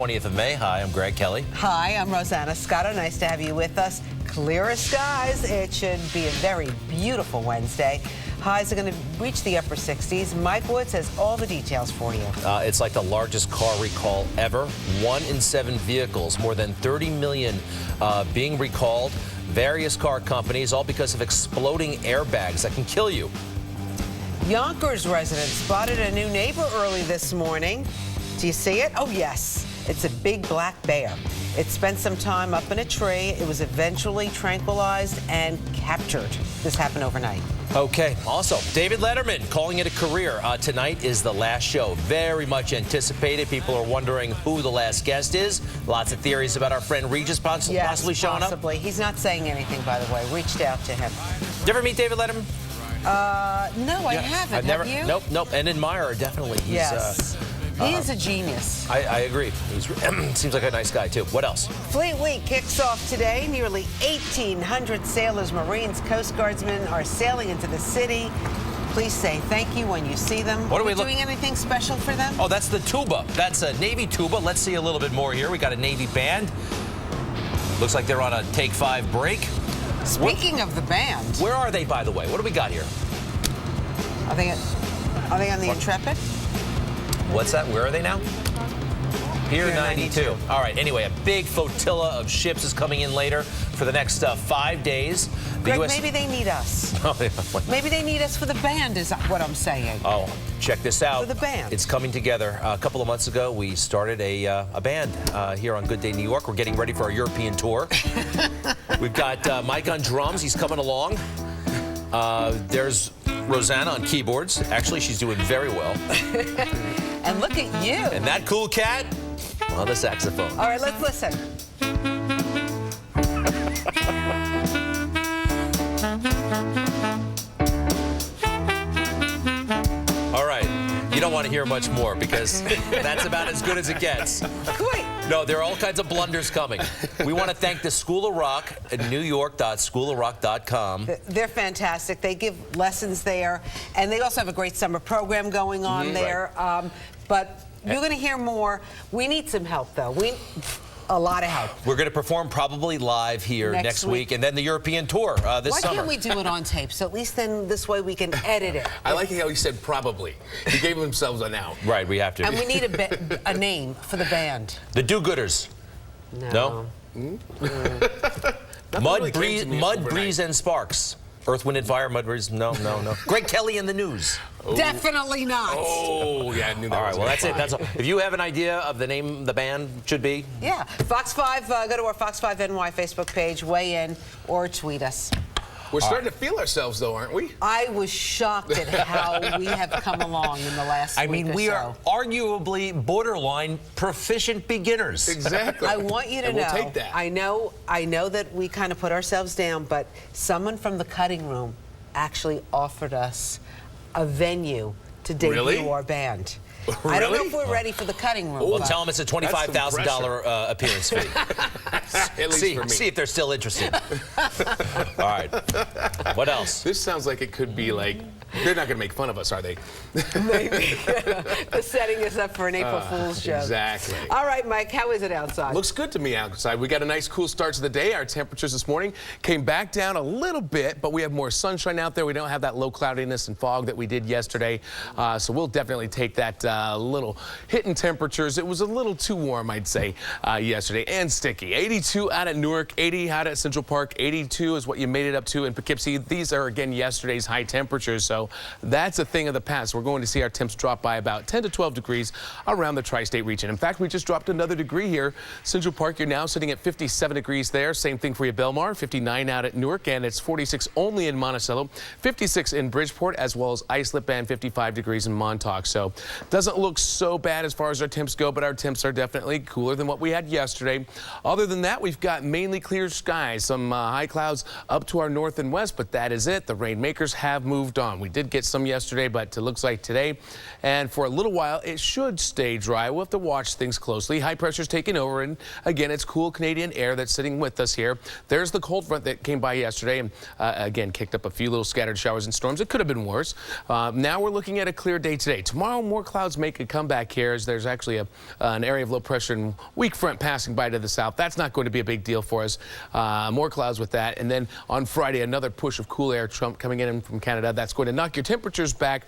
20th of May. Hi, I'm Greg Kelly. Hi, I'm Rosanna Scotto. Nice to have you with us. Clearer skies. It should be a very beautiful Wednesday. Highs are going to reach the upper 60s. Mike Woods has all the details for you. It's like the largest car recall ever. 1 in 7 vehicles, more than 30 million being recalled. Various car companies, all because of exploding airbags that can kill you. Yonkers residents spotted a new neighbor early this morning. Do you see it? Oh, yes. It's a big black bear. It spent some time up in a tree. It was eventually tranquilized and captured. This happened overnight. Okay. Also, David Letterman calling it a career. Tonight is the last show. Very much anticipated. People are wondering who the last guest is. Lots of theories about our friend Regis possibly showing up. Possibly. He's not saying anything, by the way. Reached out to him. Did you ever meet David Letterman? No, I haven't. I've never. Have you? Nope. And admirer, definitely. He's, yes. He is a genius. I agree. He seems like a nice guy, too. What else? Fleet Week kicks off today. Nearly 1,800 sailors, Marines, Coast Guardsmen are sailing into the city. Please say thank you when you see them. What are we doing anything special for them? Oh, that's the tuba. That's a Navy tuba. Let's see a little bit more here. We got a Navy band. Looks like they're on a Take 5 break. Speaking of the band. Where are they, by the way? What do we got here? Are they on the Intrepid? What's that? Where are they now? Pier 92. All right. Anyway, a big flotilla of ships is coming in later for the next 5 days. Greg, maybe they need us. Maybe they need us for the band is what I'm saying. Oh, check this out. For the band. It's coming together. A couple of months ago, we started a band here on Good Day New York. We're getting ready for our European tour. We've got Mike on drums. He's coming along. There's Rosanna on keyboards. Actually, she's doing very well. And look at you. And that cool cat on the saxophone. All right, let's listen. All right. You don't want to hear much more because that's about as good as it gets. Wait. No, there are all kinds of blunders coming. We want to thank the School of Rock at newyork.schoolofrock.com. They're fantastic. They give lessons there, and they also have a great summer program going on there. Right. But you're going to hear more. We need some help, though. A lot of help. We're going to perform probably live here next week, and then the European tour this summer. Why can't we do it on tape? So at least then this way we can edit it. I like how he said probably. He gave themselves an out. Right, we have to. And we need a name for the band. The Do-Gooders. No? Mud, Breeze, and Sparks. Earth, Wind, and Fire, Mud, Breeze. No. Greg Kelly and the News. Oh. Definitely not. Oh, yeah, I knew that. All right, well, that's it. That's all. If you have an idea of the name the band should be. Yeah, Fox 5, go to our Fox 5 NY Facebook page, weigh in, or tweet us. We're starting to feel ourselves, though, aren't we? I was shocked at how we have come along in the last week or so. I mean, we are arguably borderline proficient beginners. Exactly. I want you to know, we'll take that. I know that we kind of put ourselves down, but someone from the cutting room actually offered us a venue to debut our band. Really? I don't know if we're ready for the cutting room. Well, tell them it's a $25,000 appearance fee. At least for me. See if they're still interested. All right. What else? This sounds like it could be like, they're not going to make fun of us, are they? Maybe. They're setting us up for an April Fool's joke. Exactly. All right, Mike, how is it outside? Looks good to me outside. We got a nice cool start to the day. Our temperatures this morning came back down a little bit, but we have more sunshine out there. We don't have that low cloudiness and fog that we did yesterday. So we'll definitely take that little hit in temperatures. It was a little too warm, I'd say, yesterday, and sticky. 82 out at Newark, 80 out at Central Park, 82 is what you made it up to in Poughkeepsie. These are, again, yesterday's high temperatures, so that's a thing of the past. We're going to see our temps drop by about 10 to 12 degrees around the tri-state region. In fact, we just dropped another degree here. Central Park, you're now sitting at 57 degrees there. Same thing for you, Belmar, 59 out at Newark, and it's 46 only in Monticello, 56 in Bridgeport, as well as Islip and 55 degrees in Montauk. So doesn't look so bad as far as our temps go, but our temps are definitely cooler than what we had yesterday. Other than that, we've got mainly clear skies, some high clouds up to our north and west, but that is it. The rainmakers have moved on. We did get some yesterday, but it looks like today and for a little while it should stay dry. We'll have to watch things closely. High pressure's taking over, and again, it's cool Canadian air that's sitting with us here. There's the cold front that came by yesterday and again kicked up a few little scattered showers and storms. It could have been worse. Now we're looking at a clear day today. Tomorrow, more clouds make a comeback here as there's actually an area of low pressure and weak front passing by to the south. That's not going to be a big deal for us. More clouds with that. And then on Friday, another push of cool air coming in from Canada. That's going to knock your temperatures back.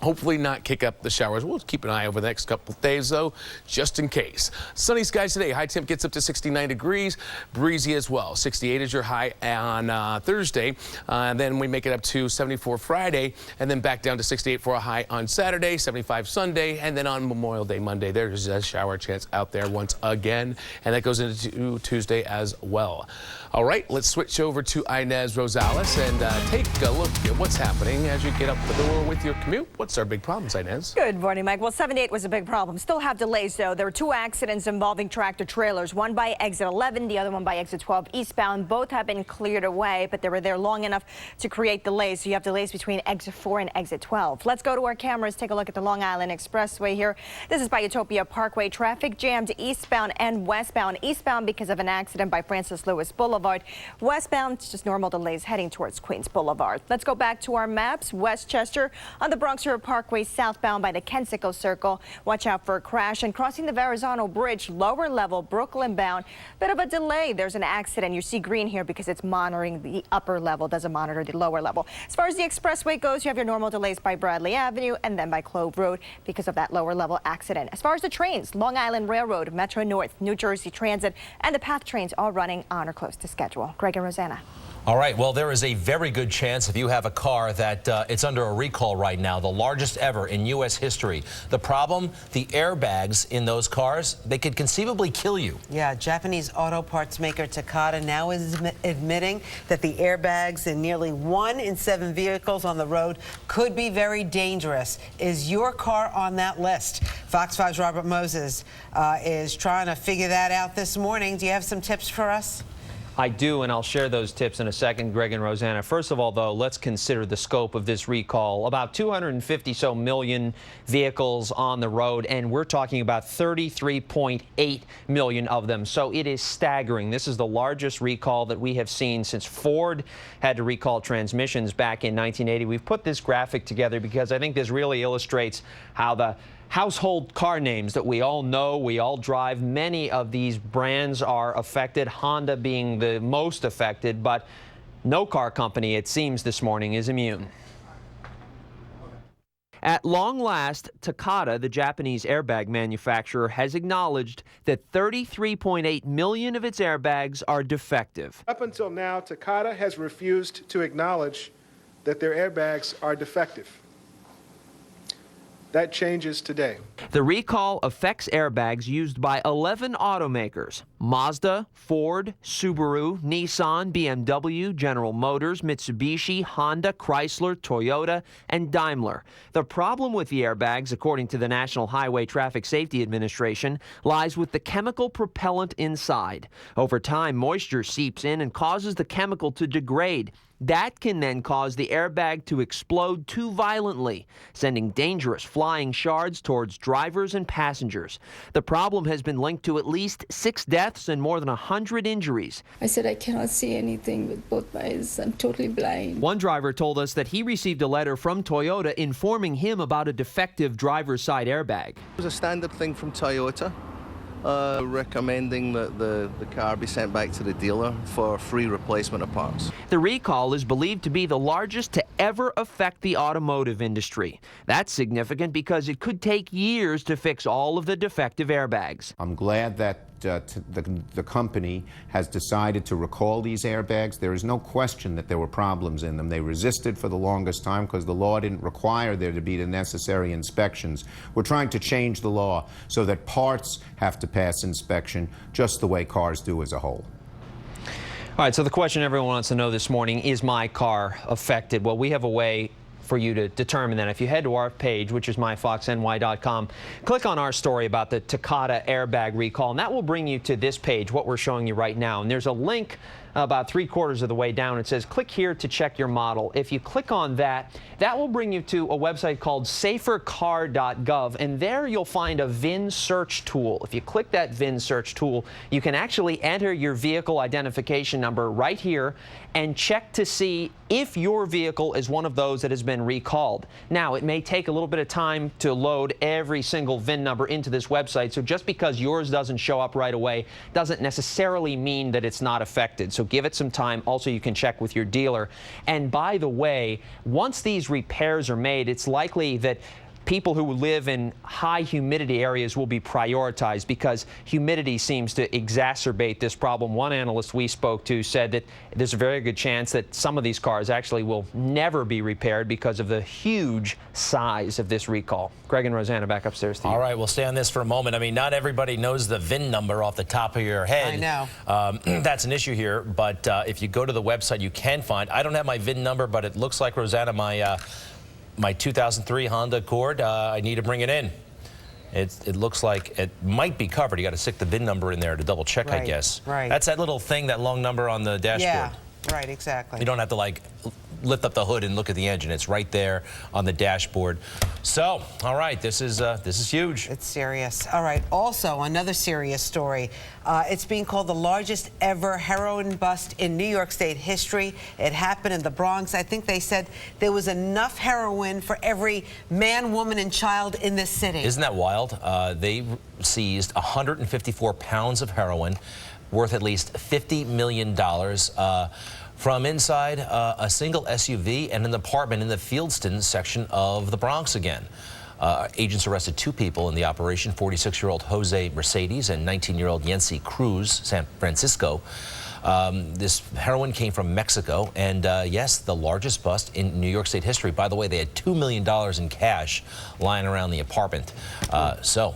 Hopefully not kick up the showers. We'll keep an eye over the next couple of days, though, just in case. Sunny skies today. High temp gets up to 69 degrees. Breezy as well. 68 is your high on Thursday. Then we make it up to 74 Friday, and then back down to 68 for a high on Saturday, 75 Sunday, and then on Memorial Day Monday, there's a shower chance out there once again, and that goes into Tuesday as well. All right, let's switch over to Inez Rosales and take a look at what's happening as you get up the door with your commute. What's our big problems, Inez? Good morning, Mike. Well, 78 was a big problem. Still have delays, though. There were 2 accidents involving tractor trailers, one by exit 11, the other one by exit 12 eastbound. Both have been cleared away, but they were there long enough to create delays. So you have delays between exit 4 and exit 12. Let's go to our cameras, take a look at the Long Island Expressway here. This is by Utopia Parkway. Traffic jammed eastbound and westbound. Eastbound because of an accident by Francis Lewis Boulevard. Westbound, it's just normal delays heading towards Queens Boulevard. Let's go back to our maps. Westchester on the Bronx River Parkway southbound by the Kensico Circle. Watch out for a crash, and crossing the Verrazano Bridge, lower level, Brooklyn bound. Bit of a delay. There's an accident. You see green here because it's monitoring the upper level, doesn't monitor the lower level. As far as the expressway goes, you have your normal delays by Bradley Avenue and then by Clove Road because of that lower level accident. As far as the trains, Long Island Railroad, Metro North, New Jersey Transit, and the PATH trains all running on or close to schedule. Greg and Rosanna. All right, well, there is a very good chance if you have a car that it's under a recall right now, the largest ever in U.S. history. The problem, the airbags in those cars, they could conceivably kill you. Yeah, Japanese auto parts maker Takata now is admitting that the airbags in nearly 1 in 7 vehicles on the road could be very dangerous. Is your car on that list? Fox 5's Robert Moses is trying to figure that out this morning. Do you have some tips for us? I do, and I'll share those tips in a second, Greg and Rosanna. First of all, though, let's consider the scope of this recall. About 250 million vehicles on the road, and we're talking about 33.8 million of them. So it is staggering. This is the largest recall that we have seen since Ford had to recall transmissions back in 1980. We've put this graphic together because I think this really illustrates how the household car names that we all know, we all drive, many of these brands are affected, Honda being the most affected, but no car company, it seems this morning, is immune. At long last, Takata, the Japanese airbag manufacturer, has acknowledged that 33.8 million of its airbags are defective. Up until now, Takata has refused to acknowledge that their airbags are defective. That changes today. The recall affects airbags used by 11 automakers: Mazda, Ford, Subaru, Nissan, BMW, General Motors, Mitsubishi, Honda, Chrysler, Toyota, and Daimler. The problem with the airbags, according to the National Highway Traffic Safety Administration, lies with the chemical propellant inside. Over time, moisture seeps in and causes the chemical to degrade. That can then cause the airbag to explode too violently, sending dangerous flying shards towards drivers and passengers. The problem has been linked to at least 6 deaths and more than 100 injuries. I said, I cannot see anything with both my eyes. I'm totally blind. One driver told us that he received a letter from Toyota informing him about a defective driver's side airbag. It was a standard thing from Toyota, recommending that the car be sent back to the dealer for free replacement of parts. The recall is believed to be the largest to ever affect the automotive industry. That's significant because it could take years to fix all of the defective airbags. I'm glad that the company has decided to recall these airbags. There is no question that there were problems in them. They resisted for the longest time because the law didn't require there to be the necessary inspections. We're trying to change the law so that parts have to pass inspection just the way cars do as a whole. All right, so the question everyone wants to know this morning, is my car affected? Well, we have a way for you to determine that. If you head to our page, which is myfoxny.com, click on our story about the Takata airbag recall, and that will bring you to this page, what we're showing you right now. And there's a link about 3/4 of the way down, it says click here to check your model. If you click on that, that will bring you to a website called safercar.gov, and there you'll find a VIN search tool. If you click that VIN search tool, you can actually enter your vehicle identification number right here and check to see if your vehicle is one of those that has been recalled. Now, it may take a little bit of time to load every single VIN number into this website, so just because yours doesn't show up right away doesn't necessarily mean that it's not affected. So give it some time. Also, you can check with your dealer. And by the way, once these repairs are made, it's likely that people who live in high humidity areas will be prioritized because humidity seems to exacerbate this problem. One analyst we spoke to said that there's a very good chance that some of these cars actually will never be repaired because of the huge size of this recall. Greg and Rosanna, back upstairs to you. All right, we'll stay on this for a moment. I mean, not everybody knows the VIN number off the top of your head. I know. That's an issue here, but if you go to the website, you can find. I don't have my VIN number, but it looks like, Rosanna, my 2003 Honda Accord, I need to bring it in. It looks like it might be covered. You got to stick the VIN number in there to double check, Right, I guess. right. That's that little thing, that long number on the dashboard. Yeah, right, exactly. You don't have to like lift up the hood and look at the engine. It's right there on the dashboard. So, all right, this is huge. It's serious. All right. Also, another serious story. It's being called the largest ever heroin bust in New York State history. It happened in the Bronx. I think they said there was enough heroin for every man, woman, and child in this city. Isn't that wild? They seized 154 pounds of heroin worth at least $50 million. From inside a single SUV and an apartment in the Fieldston section of the Bronx again. Agents arrested 2 people in the operation, 46-year-old Jose Mercedes and 19-year-old Yency Cruz, San Francisco. This heroin came from Mexico, and yes, the largest bust in New York State history. By the way, they had $2 million in cash lying around the apartment. So,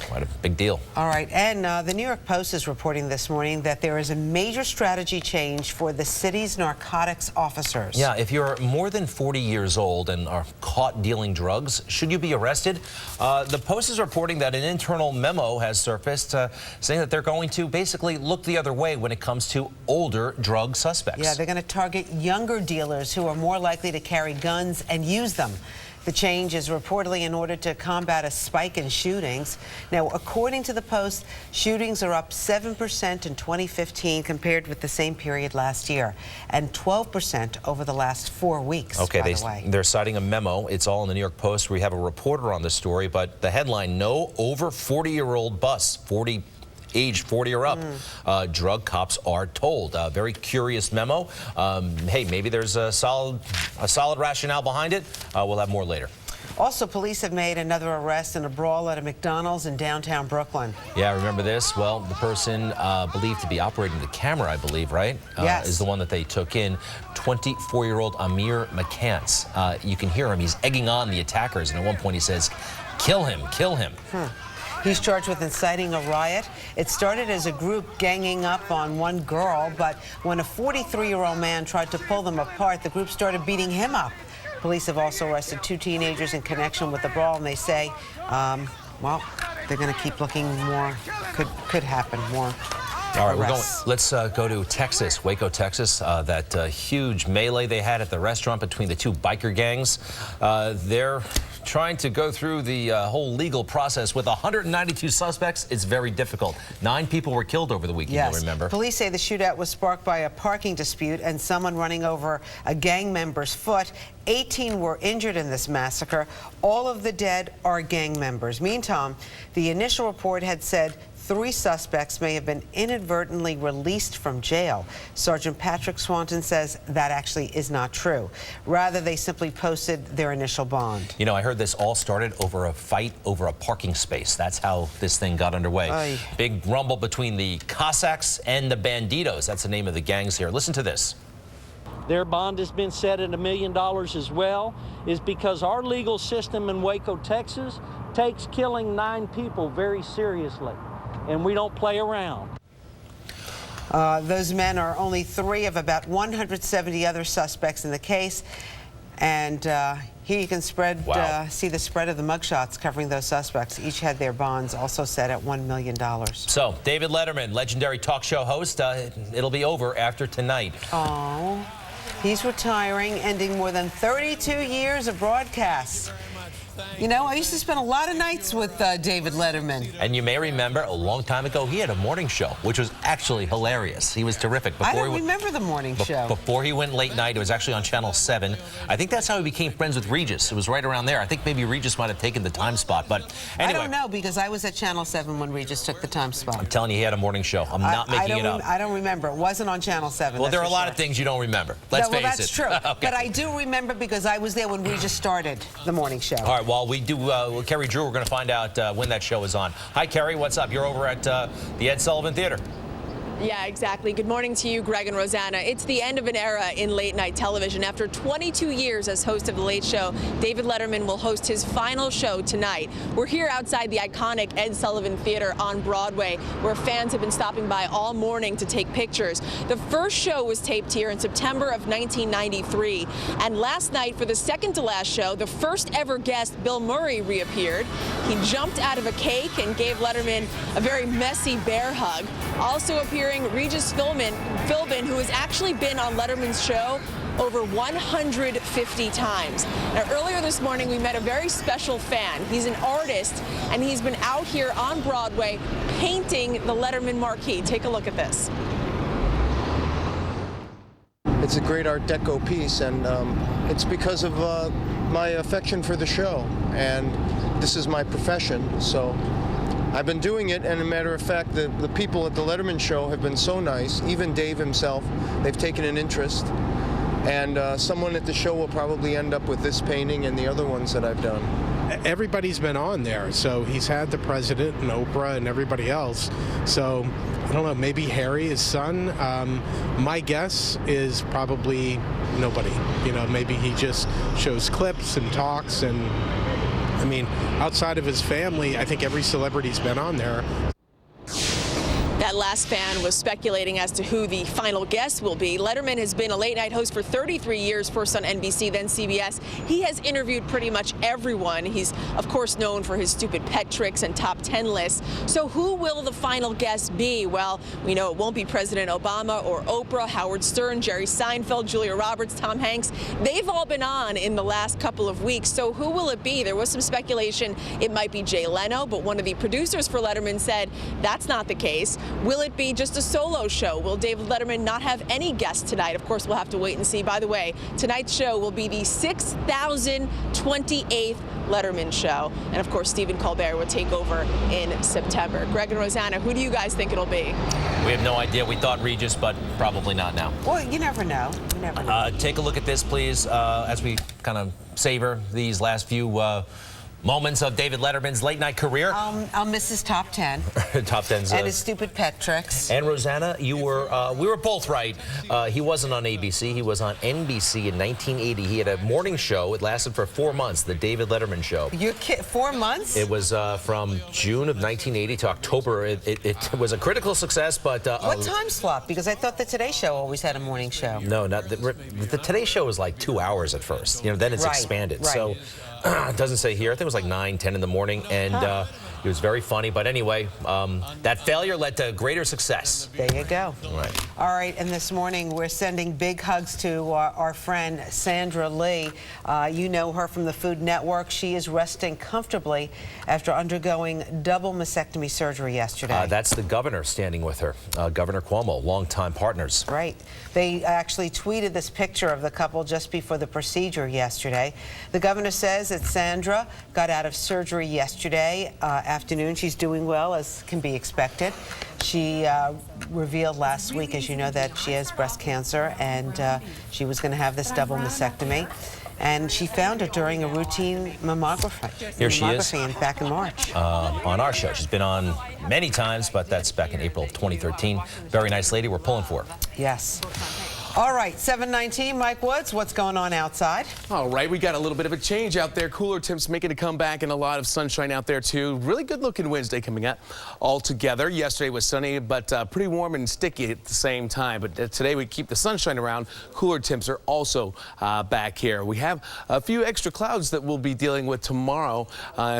quite a big deal. All right, and the New York Post is reporting this morning that there is a major strategy change for the city's narcotics officers. Yeah, if you're more than 40 years old and are caught dealing drugs, should you be arrested? The Post is reporting that an internal memo has surfaced saying that they're going to basically look the other way when it comes to older drug suspects. Yeah, they're going to target younger dealers who are more likely to carry guns and use them. The change is reportedly in order to combat a spike in shootings. Now, according to the Post, shootings are up 7% in 2015 compared with the same period last year, and 12% over the last 4 weeks, okay, by the way. They're citing a memo. It's all in the New York Post. We have a reporter on the story, but the headline, no over 40-year-old bus, age 40 or up, drug cops are told. Very curious memo. Hey, maybe there's a solid rationale behind it. We'll have more later. Also, police have made another arrest in a brawl at a McDonald's in downtown Brooklyn. Yeah, remember this? Well, the person believed to be operating the camera, I believe, right? Yes. Is the one that they took in. 24-year-old Amir McCants. You can hear him. He's egging on the attackers, and at one point he says, "Kill him, kill him." He's charged with inciting a riot. It started as a group ganging up on one girl, but when a 43-year-old man tried to pull them apart, the group started beating him up. Police have also arrested 2 teenagers in connection with the brawl, and they say, well, they're going to keep looking. More could happen. More. All right, arrests. let's go to Texas, Waco, Texas. That huge melee they had at the restaurant between the 2 biker gangs. They're trying to go through the whole legal process with 192 suspects. It's very difficult. 9 people were killed over the weekend, Yes. you'll remember. Police say the shootout was sparked by a parking dispute and someone running over a gang member's foot. 18 were injured in this massacre. All of the dead are gang members. Meantime, the initial report had said 3 suspects may have been inadvertently released from jail. Sergeant Patrick Swanton says that actually is not true. Rather, they simply posted their initial bond. You know, I heard this all started over a fight over a parking space. That's how this thing got underway. Aye. Big rumble between the Cossacks and the Banditos. That's the name of the gangs here. Listen to this. Their bond has been set at $1 million as well, is because our legal system in Waco, Texas, takes killing 9 people very seriously, and we don't play around. Those men are only 3 of about 170 other suspects in the case. And here you can spread, Wow. see the spread of the mugshots covering those suspects. Each had their bonds also set at $1 million. So, David Letterman, legendary talk show host, it'll be over after tonight. Oh, he's retiring, ending more than 32 years of broadcasts. You know, I used to spend a lot of nights with David Letterman. And you may remember a long time ago, he had a morning show, which was actually hilarious. He was terrific. I don't remember the morning show. Before he went late night, it was actually on Channel 7. I think that's how he became friends with Regis. It was right around there. I think maybe Regis might have taken the time spot. But anyway. I don't know, because I was at Channel 7 when Regis took the time spot. I'm telling you, he had a morning show. I'm not making it up. I don't remember. It wasn't on Channel 7. Well, there are a lot of things you don't remember. Let's face it. Well, that's true. Okay. But I do remember because I was there when Regis started the morning show. All right, well, we do, Kerry Drew, we're going to find out when that show is on. Hi, Kerry, what's up? You're over at the Ed Sullivan Theater. Yeah, exactly. Good morning to you, Greg and Rosanna. It's the end of an era in late-night television. After 22 years as host of The Late Show, David Letterman will host his final show tonight. We're here outside the iconic Ed Sullivan Theater on Broadway, where fans have been stopping by all morning to take pictures. The first show was taped here in September of 1993, and last night, for the second to last show, the first ever guest, Bill Murray, reappeared. He jumped out of a cake and gave Letterman a very messy bear hug. Also appearing Regis Philbin, who has actually been on Letterman's show over 150 times. Now, earlier this morning, we met a very special fan. He's an artist, and he's been out here on Broadway painting the Letterman marquee. Take a look at this. It's a great Art Deco piece, and it's because of my affection for the show, and this is my profession, so I've been doing it, and a matter of fact, the people at the Letterman show have been so nice, even Dave himself. They've taken an interest, and someone at the show will probably end up with this painting and the other ones that I've done. Everybody's been on there, so he's had the president and Oprah and everybody else. So I don't know, maybe Harry, his son. My guess is probably nobody. You know, maybe he just shows clips and talks, and I mean, outside of his family, I think every celebrity's been on there. That last fan was speculating as to who the final guest will be. Letterman has been a late-night host for 33 years, first on NBC, then CBS. He has interviewed pretty much everyone. He's, of course, known for his stupid pet tricks and top 10 lists. So who will the final guest be? Well, we know it won't be President Obama or Oprah, Howard Stern, Jerry Seinfeld, Julia Roberts, Tom Hanks. They've all been on in the last couple of weeks. So who will it be? There was some speculation it might be Jay Leno, but one of the producers for Letterman said that's not the case. Will it be just a solo show? Will David Letterman not have any guests tonight? Of course, we'll have to wait and see. By the way, tonight's show will be the 6,028th Letterman show. And of course, Stephen Colbert will take over in September. Greg and Rosanna, who do you guys think it'll be? We have no idea. We thought Regis, but probably not now. Well, you never know. You never know. Take a look at this, please, as we kind of savor these last few moments of David Letterman's late-night career. I'll miss his top 10. Top 10s. And his stupid pet tricks. And Rosanna, you were, we were both right. He wasn't on ABC. He was on NBC in 1980. He had a morning show. It lasted for 4 months, the David Letterman Show. 4 months? It was from June of 1980 to October. It was a critical success, but... what time slot? Because I thought the Today Show always had a morning show. No, not the Today Show was like 2 hours at first. You know, then it's expanded. Right. So it doesn't say here. I think it was like 9, 10 in the morning, and it was very funny. But anyway, that failure led to greater success. There you go. Right. All right, and this morning we're sending big hugs to our friend Sandra Lee. You know her from the Food Network. She is resting comfortably after undergoing double mastectomy surgery yesterday. That's the governor standing with her, Governor Cuomo, longtime partners. Right. They actually tweeted this picture of the couple just before the procedure yesterday. The governor says that Sandra got out of surgery yesterday afternoon. She's doing well, as can be expected. She revealed last week, as you know, that she has breast cancer, and she was going to have this double mastectomy. And she found it during a routine mammography. Here she is. Back in March. On our show. She's been on many times, but that's back in April of 2013. Very nice lady. We're pulling for her. Yes. All right, 7:19, Mike Woods, what's going on outside? All right, we got a little bit of a change out there. Cooler temps making a comeback and a lot of sunshine out there, too. Really good-looking Wednesday coming up all together. Yesterday was sunny, but pretty warm and sticky at the same time. But today we keep the sunshine around. Cooler temps are also back here. We have a few extra clouds that we'll be dealing with tomorrow.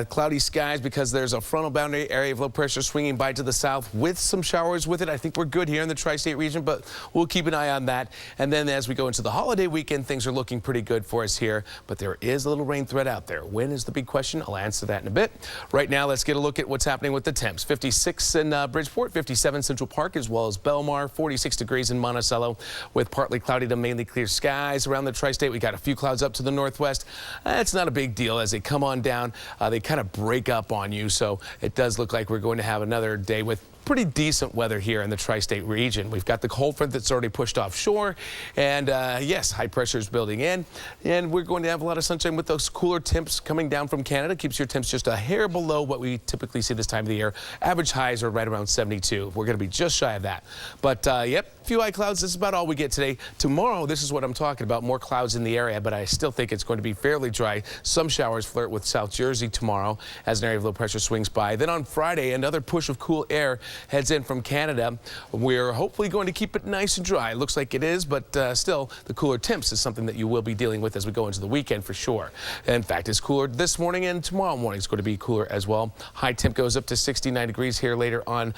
Cloudy skies because there's a frontal boundary area of low pressure swinging by to the south with some showers with it. I think we're good here in the tri-state region, but we'll keep an eye on that. And then as we go into the holiday weekend, things are looking pretty good for us here, but there is a little rain threat out there. When is the big question? I'll answer that in a bit. Right now, let's get a look at what's happening with the temps. 56 in Bridgeport, 57 Central Park, as well as Belmar, 46 degrees in Monticello, with partly cloudy to mainly clear skies around the tri-state. We got a few clouds up to the northwest. It's not a big deal. As they come on down, they kind of break up on you, so it does look like we're going to have another day with pretty decent weather here in the tri-state region. We've got the cold front that's already pushed offshore, and yes, high pressure is building in, and we're going to have a lot of sunshine with those cooler temps coming down from Canada. Keeps your temps just a hair below what we typically see this time of the year. Average highs are right around 72. We're going to be just shy of that. But yep, a few high clouds. This is about all we get today. Tomorrow, this is what I'm talking about, more clouds in the area, but I still think it's going to be fairly dry. Some showers flirt with South Jersey tomorrow as an area of low pressure swings by. Then on Friday, another push of cool air heads in from Canada. We're hopefully going to keep it nice and dry. It looks like it is, but still, the cooler temps is something that you will be dealing with as we go into the weekend for sure. In fact, it's cooler this morning, and tomorrow morning is going to be cooler as well. High temp goes up to 69 degrees here later on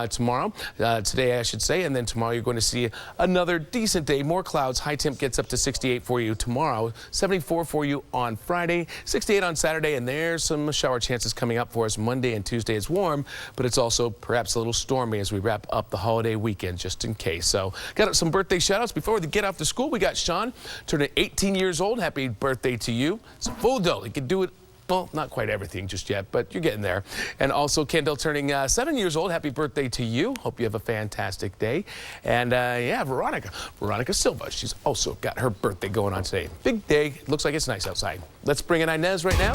tomorrow. Today, I should say, and then tomorrow you're going to see another decent day. More clouds. High temp gets up to 68 for you tomorrow, 74 for you on Friday, 68 on Saturday, and there's some shower chances coming up for us. Monday and Tuesday is warm, but it's also perhaps a little stormy as we wrap up the holiday weekend, just in case. So got some birthday shout outs before we get off to school. We got Sean turning 18 years old. Happy birthday to you. It's full adult. He can do it. Well, not quite everything just yet, but you're getting there. And also Kendall turning 7 years old. Happy birthday to you. Hope you have a fantastic day. And yeah, Veronica Silva. She's also got her birthday going on today. Big day. Looks like it's nice outside. Let's bring in Inez right now.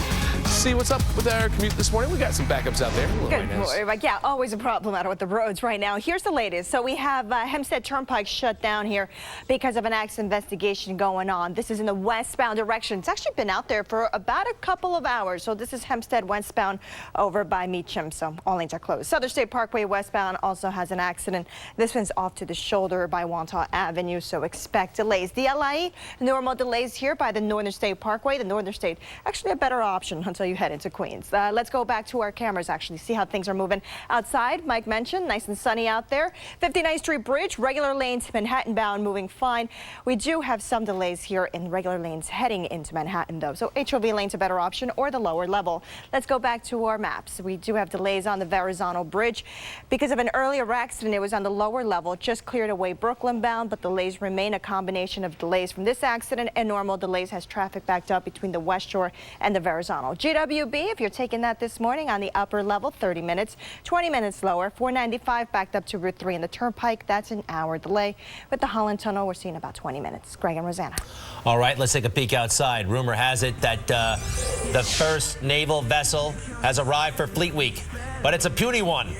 See what's up with our commute this morning. We got some backups out there. Good morning. Yeah, always a problem out with the roads right now. Here's the latest. So we have Hempstead Turnpike shut down here because of an accident investigation going on. This is in the westbound direction. It's actually been out there for about a couple of hours. So this is Hempstead westbound over by Meacham. So all lanes are closed. Southern State Parkway westbound also has an accident. This one's off to the shoulder by Wantagh Avenue. So expect delays. The LIE, normal delays here by the Northern State Parkway. The Northern State, actually a better option until you head into Queens. Let's go back to our cameras, actually, see how things are moving outside. Mike mentioned nice and sunny out there. 59th Street Bridge, regular lanes Manhattan bound moving fine. We do have some delays here in regular lanes heading into Manhattan, though. So HOV lane's a better option, or the lower level. Let's go back to our maps. We do have delays on the Verrazano Bridge because of an earlier accident. It was on the lower level, just cleared away Brooklyn bound, but delays remain. A combination of delays from this accident and normal delays has traffic backed up between the West Shore and the Verrazano. GWB, if you're taking that this morning on the upper level, 30 minutes, 20 minutes lower. 495 backed up to Route 3 in the Turnpike. That's an hour delay. With the Holland Tunnel, we're seeing about 20 minutes. Greg and Rosanna. All right, let's take a peek outside. Rumor has it that the first naval vessel has arrived for Fleet Week, but it's a puny one.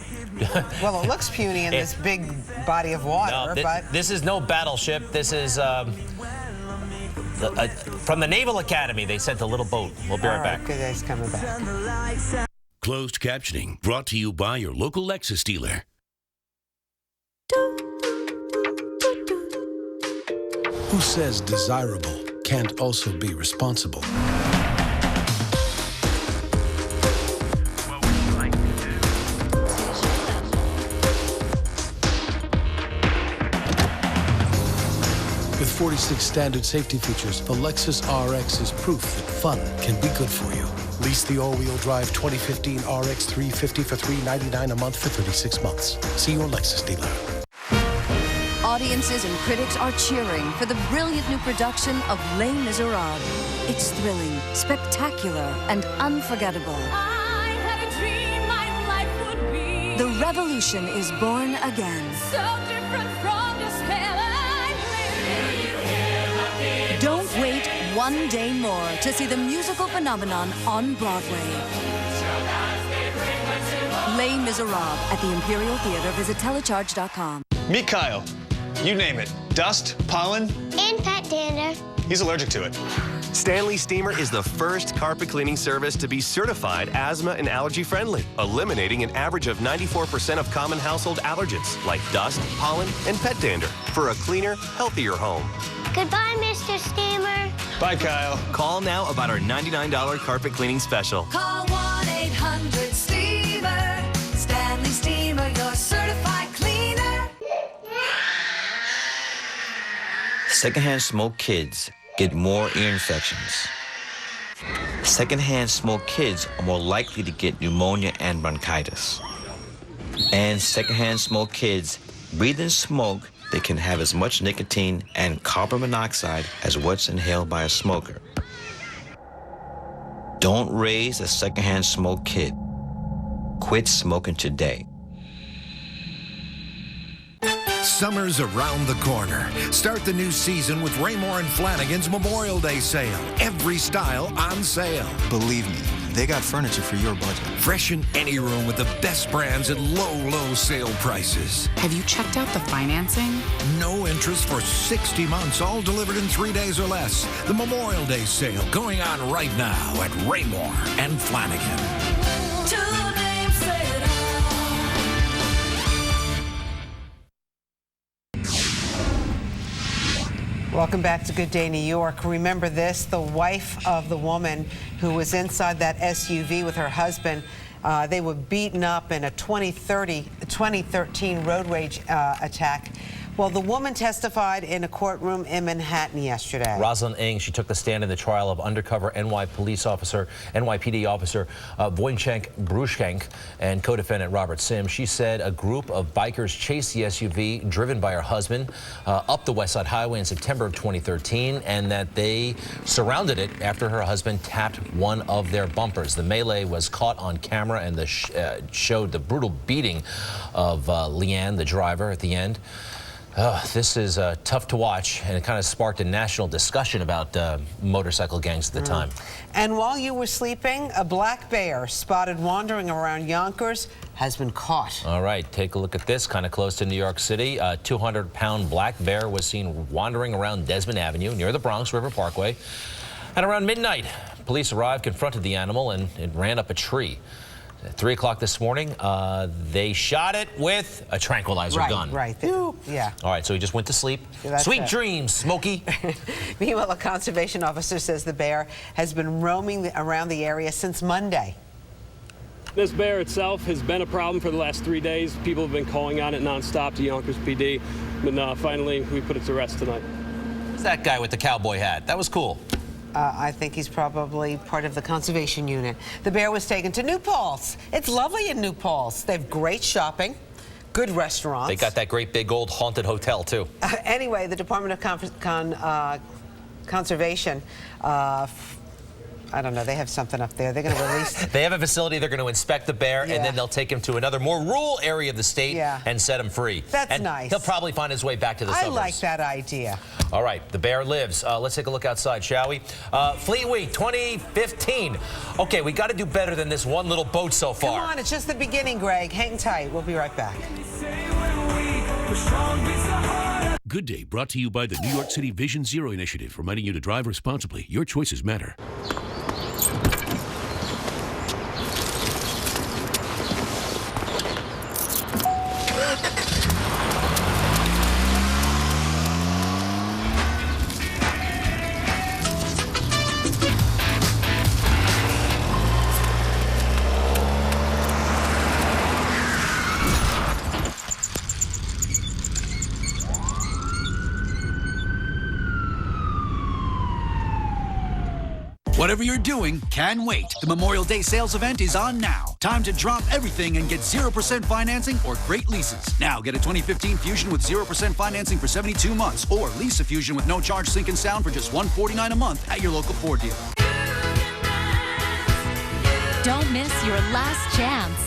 Well, it looks puny in this big body of water, no, but this is no battleship. This is from the Naval Academy. They sent a little boat. We'll be right back. Good day's coming back. Closed captioning brought to you by your local Lexus dealer. Who says desirable can't also be responsible? With 46 standard safety features, the Lexus RX is proof that fun can be good for you. Lease the all-wheel drive 2015 RX 350 for $399 a month for 36 months. See your Lexus dealer. Audiences and critics are cheering for the brilliant new production of Les Miserables. It's thrilling, spectacular, and unforgettable. I had a dream my life would be. The revolution is born again. So different from the spell I'm living. Don't wait one day more to see the musical phenomenon on Broadway. Les Miserables at the Imperial Theater. Visit telecharge.com. Meet Kyle. You name it. Dust, pollen, and pet dander. he's allergic to it. Stanley Steamer is the first carpet cleaning service to be certified asthma and allergy friendly, eliminating an average of 94% of common household allergens like dust, pollen, and pet dander for a cleaner, healthier home. Goodbye, Mr. Steamer. Bye, Kyle. Call now about our $99 carpet cleaning special. Call 1-800-STEAMER. Stanley Steamer, your certified cleaner. Secondhand smoke kids get more ear infections. Secondhand smoke kids are more likely to get pneumonia and bronchitis. And secondhand smoke kids breathe in smoke that can have as much nicotine and carbon monoxide as what's inhaled by a smoker. Don't raise a secondhand smoke kid. Quit smoking today. Summer's around the corner. Start the new season with Raymore and Flanagan's Memorial Day sale. Every style on sale. Believe me, they got furniture for your budget. Freshen any room with the best brands at low, low sale prices. Have you checked out the financing? No interest for 60 months, all delivered in 3 days or less. The Memorial Day sale going on right now at Raymore and Flanagan. Welcome back to Good Day New York. Remember this, the wife of the woman who was inside that SUV with her husband, they were beaten up in a 2013 road rage attack. Well, the woman testified in a courtroom in Manhattan yesterday. Rosalind Ng, she took the stand in the trial of undercover NYPD officer Wojciech Bruszkank and co-defendant Robert Sims. She said a group of bikers chased the SUV driven by her husband up the West Side Highway in September of 2013, and that they surrounded it after her husband tapped one of their bumpers. The melee was caught on camera and showed the brutal beating of Leanne, the driver, at the end. This is tough to watch, and it kind of sparked a national discussion about motorcycle gangs at the time. And while you were sleeping, a black bear spotted wandering around Yonkers has been caught. All right, take a look at this, kind of close to New York City. A 200-pound black bear was seen wandering around Desmond Avenue near the Bronx River Parkway. At around midnight, police arrived, confronted the animal, and it ran up a tree. At 3 o'clock this morning, they shot it with a tranquilizer gun. Right. Yeah. All right, so he just went to sleep. Sweet dreams, Smokey. Meanwhile, a conservation officer says the bear has been roaming around the area since Monday. This bear itself has been a problem for the last 3 days. People have been calling on it nonstop to Yonkers PD, but finally we put it to rest tonight. Who's that guy with the cowboy hat? That was cool. I think he's probably part of the conservation unit. The bear was taken to New Paltz. It's lovely in New Paltz. They have great shopping, good restaurants. They got that great big old haunted hotel, too. Anyway, the Department of Conservation, I don't know, they have something up there. They're going to release... They have a facility. They're going to inspect the bear, and then they'll take him to another more rural area of the state and set him free. That's nice. He'll probably find his way back to the suburbs. I like that idea. All right, the bear lives. Let's take a look outside, shall we? Fleet Week 2015. Okay, we got to do better than this one little boat so far. Come on, it's just the beginning, Greg. Hang tight. We'll be right back. Good Day brought to you by the New York City Vision Zero Initiative, reminding you to drive responsibly. Your choices matter. Whatever you're doing, can wait. The Memorial Day sales event is on now. Time to drop everything and get 0% financing or great leases. Now get a 2015 Fusion with 0% financing for 72 months, or lease a Fusion with no charge, sync, and sound for just $149 a month at your local Ford dealer. Don't miss your last chance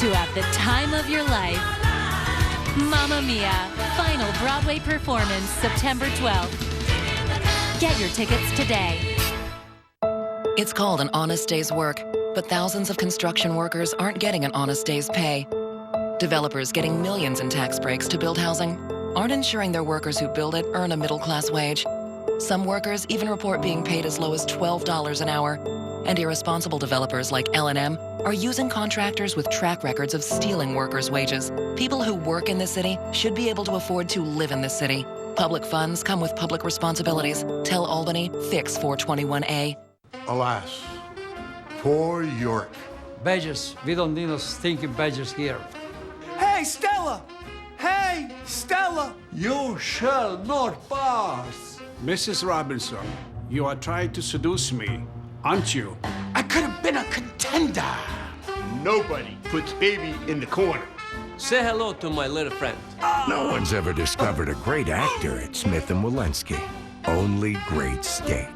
to have the time of your life. Mamma Mia, final Broadway performance, September 12th. Get your tickets today. It's called an honest day's work, but thousands of construction workers aren't getting an honest day's pay. Developers getting millions in tax breaks to build housing aren't ensuring their workers who build it earn a middle-class wage. Some workers even report being paid as low as $12 an hour. And irresponsible developers like L&M are using contractors with track records of stealing workers' wages. People who work in the city should be able to afford to live in the city. Public funds come with public responsibilities. Tell Albany, fix 421A. Alas, poor York. Badgers. We don't need no stinking badgers here. Hey, Stella! Hey, Stella! You shall not pass. Mrs. Robinson, you are trying to seduce me, aren't you? I could have been a contender. Nobody puts baby in the corner. Say hello to my little friend. No one's ever discovered a great actor at Smith & Walensky. Only great steak.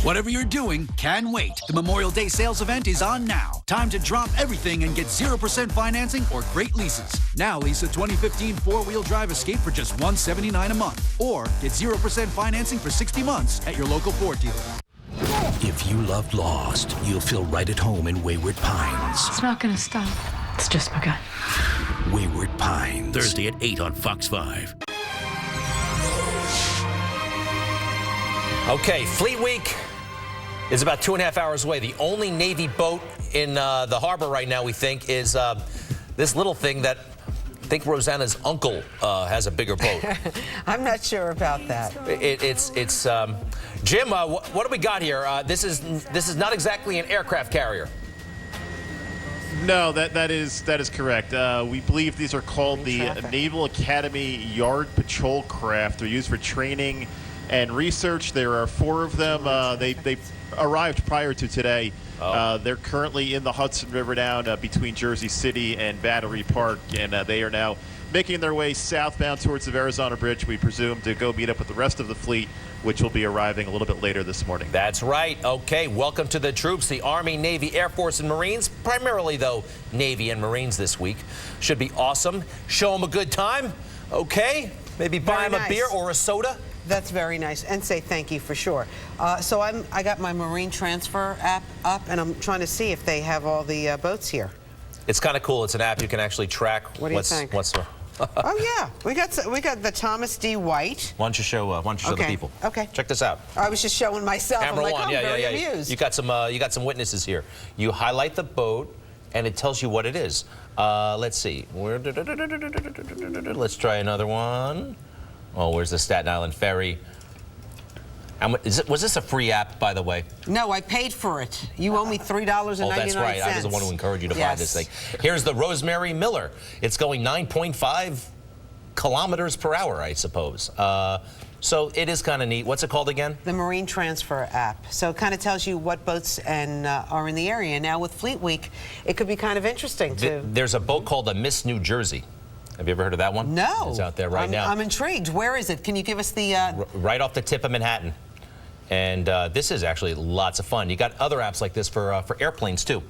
Whatever you're doing, can wait. The Memorial Day sales event is on now. Time to drop everything and get 0% financing or great leases. Now lease a 2015 four-wheel drive Escape for just $179 a month. Or get 0% financing for 60 months at your local Ford dealer. If you loved Lost, you'll feel right at home in Wayward Pines. It's not gonna stop. It's just begun. Wayward Pines. Thursday at 8 on Fox 5. Okay, Fleet Week is about 2.5 hours away. The only Navy boat in the harbor right now, we think, is this little thing that I think Rosanna's uncle has a bigger boat. I'm not sure about that. It's Jim, what do we got here? This is not exactly an aircraft carrier. No, that is correct. We believe these are called the Naval Academy Yard Patrol Craft. They're used for training and research. There are 4 of them. They arrived prior to today. They're currently in the Hudson River down between Jersey City and Battery Park, and they are now making their way southbound towards the Verrazano Bridge, we presume, to go meet up with the rest of the fleet, which will be arriving a little bit later this morning. That's right. Okay, welcome to the troops, the Army, Navy, Air Force, and Marines. Primarily, though, Navy and Marines this week. Should be awesome. Show them a good time. Okay? Maybe buy them a beer or a soda. That's very nice, and say thank you for sure. So I got my Marine Transfer app up, and I'm trying to see if they have all the boats here. It's kind of cool. It's an app you can actually track. What do you think? Oh yeah, we got the Thomas D. White. Why don't you show the people? Okay. Check this out. I was just showing myself. Camera I'm like, one. I'm very amused. You got some witnesses here. You highlight the boat, and it tells you what it is. Let's see. Let's try another one. Oh, where's the Staten Island Ferry? Was this a free app, by the way? No, I paid for it. You owe me $3.99. Oh, that's right. I was the one who encouraged you to buy this thing. Here's the Rosemary Miller. It's going 9.5 kilometers per hour, I suppose. So it is kind of neat. What's it called again? The Marine Transfer app. So it kind of tells you what boats are in the area. Now with Fleet Week, it could be kind of interesting too. There's a boat called the Miss New Jersey. Have you ever heard of that one? No. It's out there right now. I'm intrigued. Where is it? Can you give us the... Right off the tip of Manhattan. And this is actually lots of fun. You got other apps like this for airplanes, too.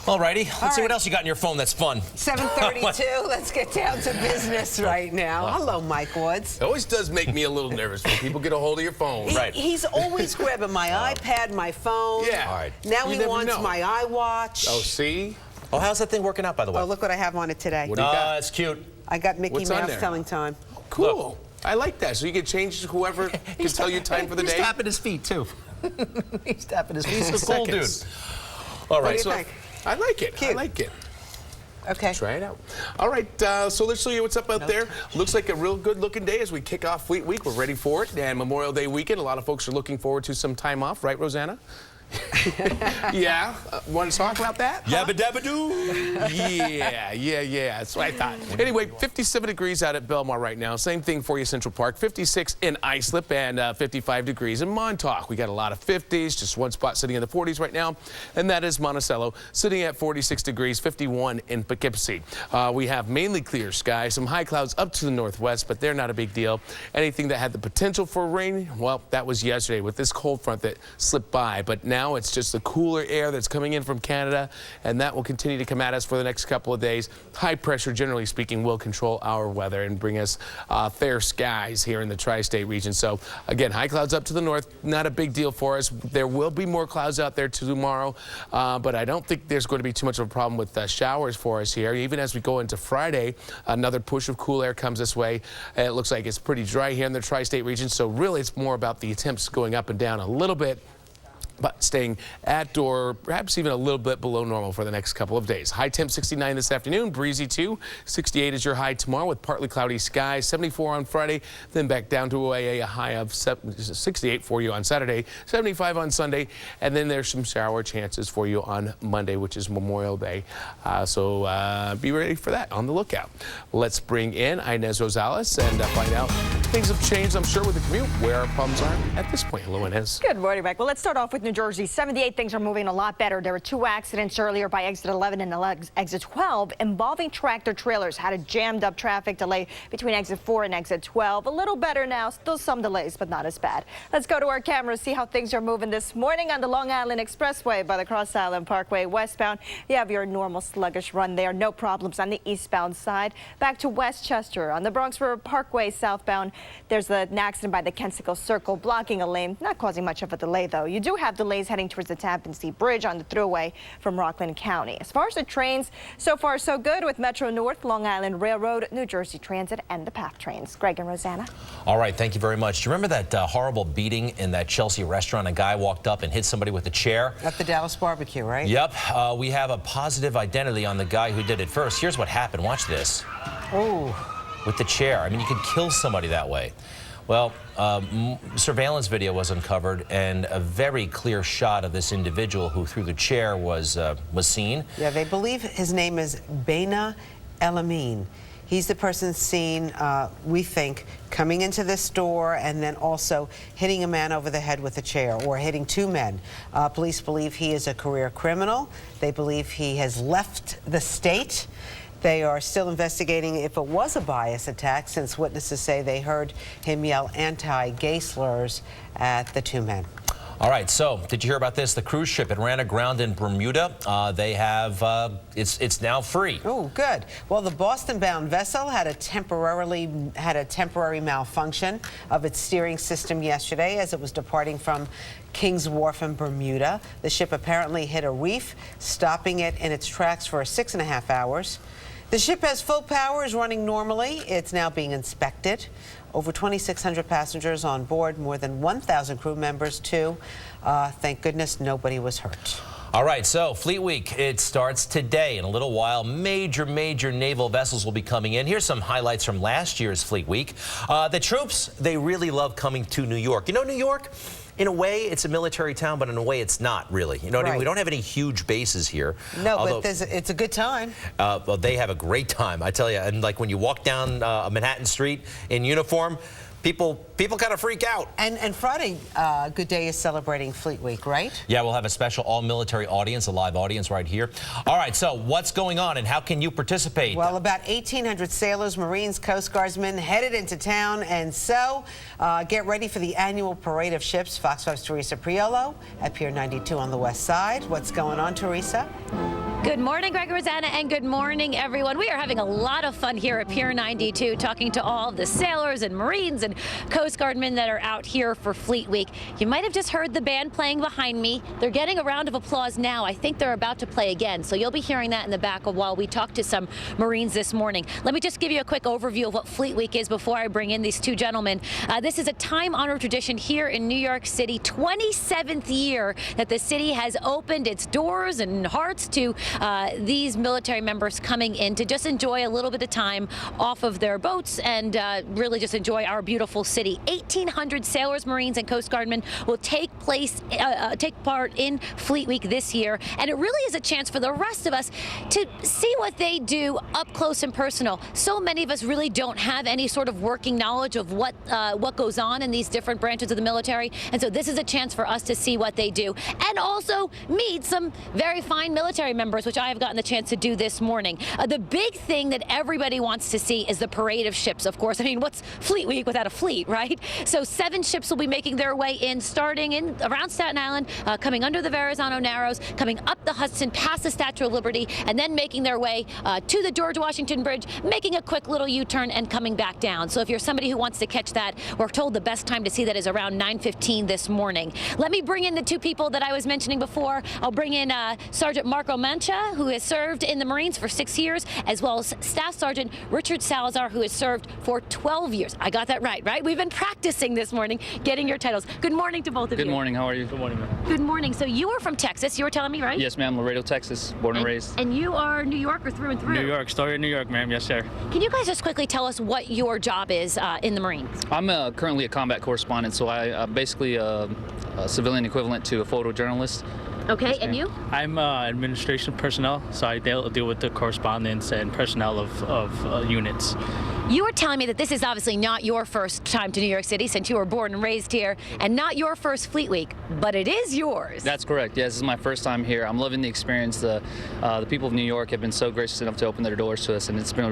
All righty. Let's see what else you got on your phone that's fun. 7:32. Let's get down to business right now. Hello, Mike Woods. It always does make me a little nervous when people get a hold of your phone. Right. He's always grabbing my iPad, my phone. Yeah. All right. Now he wants my iWatch. Oh, see? Oh, how's that thing working out, by the way? Oh, look what I have on it today. What do you got? It's cute. I got Mickey What's on Mouse there? telling time. Cool. Look. I like that. So you can change whoever can tell you time for the day. He's tapping his feet, too. He's tapping his feet. He's a cool dude. All What right. do you think? I like it. Cute. I like it. Okay. Try it out. All right, so let's show you what's up out there. Looks like a real good-looking day as we kick off Fleet Week. We're ready for it. And Memorial Day weekend, a lot of folks are looking forward to some time off, right, Rosanna? Yeah. Want to talk about that? Yabba dabba doo. Yeah. That's what I thought. Anyway, 57 degrees out at Belmar right now. Same thing for you, Central Park. 56 in Islip and 55 degrees in Montauk. We got a lot of 50s, just one spot sitting in the 40s right now, and that is Monticello, sitting at 46 degrees, 51 in Poughkeepsie. We have mainly clear skies, some high clouds up to the northwest, but they're not a big deal. Anything that had the potential for rain, well, that was yesterday with this cold front that slipped by, but now now. It's just the cooler air that's coming in from Canada, and that will continue to come at us for the next couple of days. High pressure, generally speaking, will control our weather and bring us fair skies here in the tri-state region. So again, high clouds up to the north, not a big deal for us. There will be more clouds out there tomorrow, but I don't think there's going to be too much of a problem with showers for us here. Even as we go into Friday, another push of cool air comes this way. It looks like it's pretty dry here in the tri-state region, so really it's more about the temps going up and down a little bit, but staying at or perhaps even a little bit below normal for the next couple of days. High temp 69 this afternoon, breezy too. 68 is your high tomorrow with partly cloudy skies. 74 on Friday, then back down to a high of 68 for you on Saturday, 75 on Sunday, and then there's some shower chances for you on Monday, which is Memorial Day. So be ready for that, on the lookout. Let's bring in Inez Rosales and find out things have changed, I'm sure, with the commute, where our problems are at this point. Hello, Inez. Good morning, Mike. Well, let's start off with New Jersey. 78, things are moving a lot better. There were 2 accidents earlier by exit 11 and exit 12 involving tractor trailers. Had a jammed up traffic delay between exit 4 and exit 12. A little better now. Still some delays, but not as bad. Let's go to our cameras, see how things are moving this morning on the Long Island Expressway by the Cross Island Parkway westbound. You have your normal sluggish run there. No problems on the eastbound side. Back to Westchester on the Bronx River Parkway southbound. There's an accident by the Kensico Circle blocking a lane. Not causing much of a delay, though. You do have delays heading towards the Tappan Zee Bridge on the thruway from Rockland County. As far as the trains, so far so good with Metro North, Long Island Railroad, New Jersey Transit, and the PATH trains. Greg and Rosanna. All right, thank you very much. Do you remember that horrible beating in that Chelsea restaurant? A guy walked up and hit somebody with a chair. At the Dallas barbecue, right? Yep. We have a positive identity on the guy who did it first. Here's what happened. Watch this. Oh. With the chair. I mean, you could kill somebody that way. Well, surveillance video was uncovered, and a very clear shot of this individual who threw the chair was seen. Yeah, they believe his name is Baina El-Amin. He's the person seen, we think, coming into this store and then also hitting a man over the head with a chair, or hitting 2 men. Police believe he is a career criminal. They believe he has left the state. They are still investigating if it was a bias attack, since witnesses say they heard him yell anti-gay slurs at the 2 men. All right, so did you hear about this? The cruise ship, it ran aground in Bermuda. They have, it's now free. Oh, good. Well, the Boston-bound vessel had a temporary malfunction of its steering system yesterday as it was departing from Kings Wharf in Bermuda. The ship apparently hit a reef, stopping it in its tracks for 6.5 hours. The ship has full power, is running normally. It's now being inspected. Over 2,600 passengers on board, more than 1,000 crew members, too. Thank goodness nobody was hurt. All right, so Fleet Week, it starts today. In a little while, major naval vessels will be coming in. Here's some highlights from last year's Fleet Week. The troops, they really love coming to New York. You know, New York, in a way, it's a military town, but in a way, it's not really. You know what I mean? We don't have any huge bases here. No, although, but it's a good time. Well, they have a great time, I tell you. And like when you walk down Manhattan Street in uniform, people kind of freak out. And Friday, Good Day is celebrating Fleet Week, right? Yeah, we'll have a special all-military audience, a live audience right here. All right, so what's going on and how can you participate? Well, about 1,800 sailors, Marines, Coast Guardsmen headed into town, and so get ready for the annual parade of ships. Fox 5's Teresa Priolo at Pier 92 on the west side. What's going on, Teresa? Good morning, Greg and Rosanna, and good morning, everyone. We are having a lot of fun here at Pier 92, talking to all of the sailors and Marines and Coast Guardmen that are out here for Fleet Week. You might have just heard the band playing behind me. They're getting a round of applause now. I think they're about to play again, so you'll be hearing that in the back while we talk to some Marines this morning. Let me just give you a quick overview of what Fleet Week is before I bring in these 2 gentlemen. This is a time-honored tradition here in New York City, 27th year that the city has opened its doors and hearts to these military members coming in to just enjoy a little bit of time off of their boats and really just enjoy our beautiful city. 1,800 sailors, Marines, and Coast Guardmen will take part in Fleet Week this year, and it really is a chance for the rest of us to see what they do up close and personal. So many of us really don't have any sort of working knowledge of what goes on in these different branches of the military, and so this is a chance for us to see what they do and also meet some very fine military members hours, which I have gotten the chance to do this morning. The big thing that everybody wants to see is the parade of ships, of course. I mean, what's Fleet Week without a fleet, right? So 7 ships will be making their way in, starting in around Staten Island, coming under the Verrazano Narrows, coming up the Hudson, past the Statue of Liberty, and then making their way to the George Washington Bridge, making a quick little U-turn and coming back down. So if you're somebody who wants to catch that, we're told the best time to see that is around 9:15 this morning. Let me bring in the 2 people that I was mentioning before. I'll bring in Sergeant Marco Mancha, who has served in the Marines for 6 years, as well as Staff Sergeant Richard Salazar, who has served for 12 years. I got that right? We've been practicing this morning, getting your titles. Good morning to both of you. Good morning. How are you? Good morning, ma'am. Good morning. So you are from Texas, you were telling me, right? Yes, ma'am. Laredo, Texas, born and raised. And you are New Yorker through and through. New York, story of New York, ma'am. Yes, sir. Can you guys just quickly tell us what your job is in the Marines? I'm currently a combat correspondent, so I'm basically a civilian equivalent to a photojournalist. Okay, Yes, and you? I'm administration personnel, so I deal with the correspondence and personnel of units. You were telling me that this is obviously not your first time to New York City, since you were born and raised here, and not your first Fleet Week, but it is yours. That's correct. Yes, this is my first time here. I'm loving the experience. The people of New York have been so gracious enough to open their doors to us, and it's been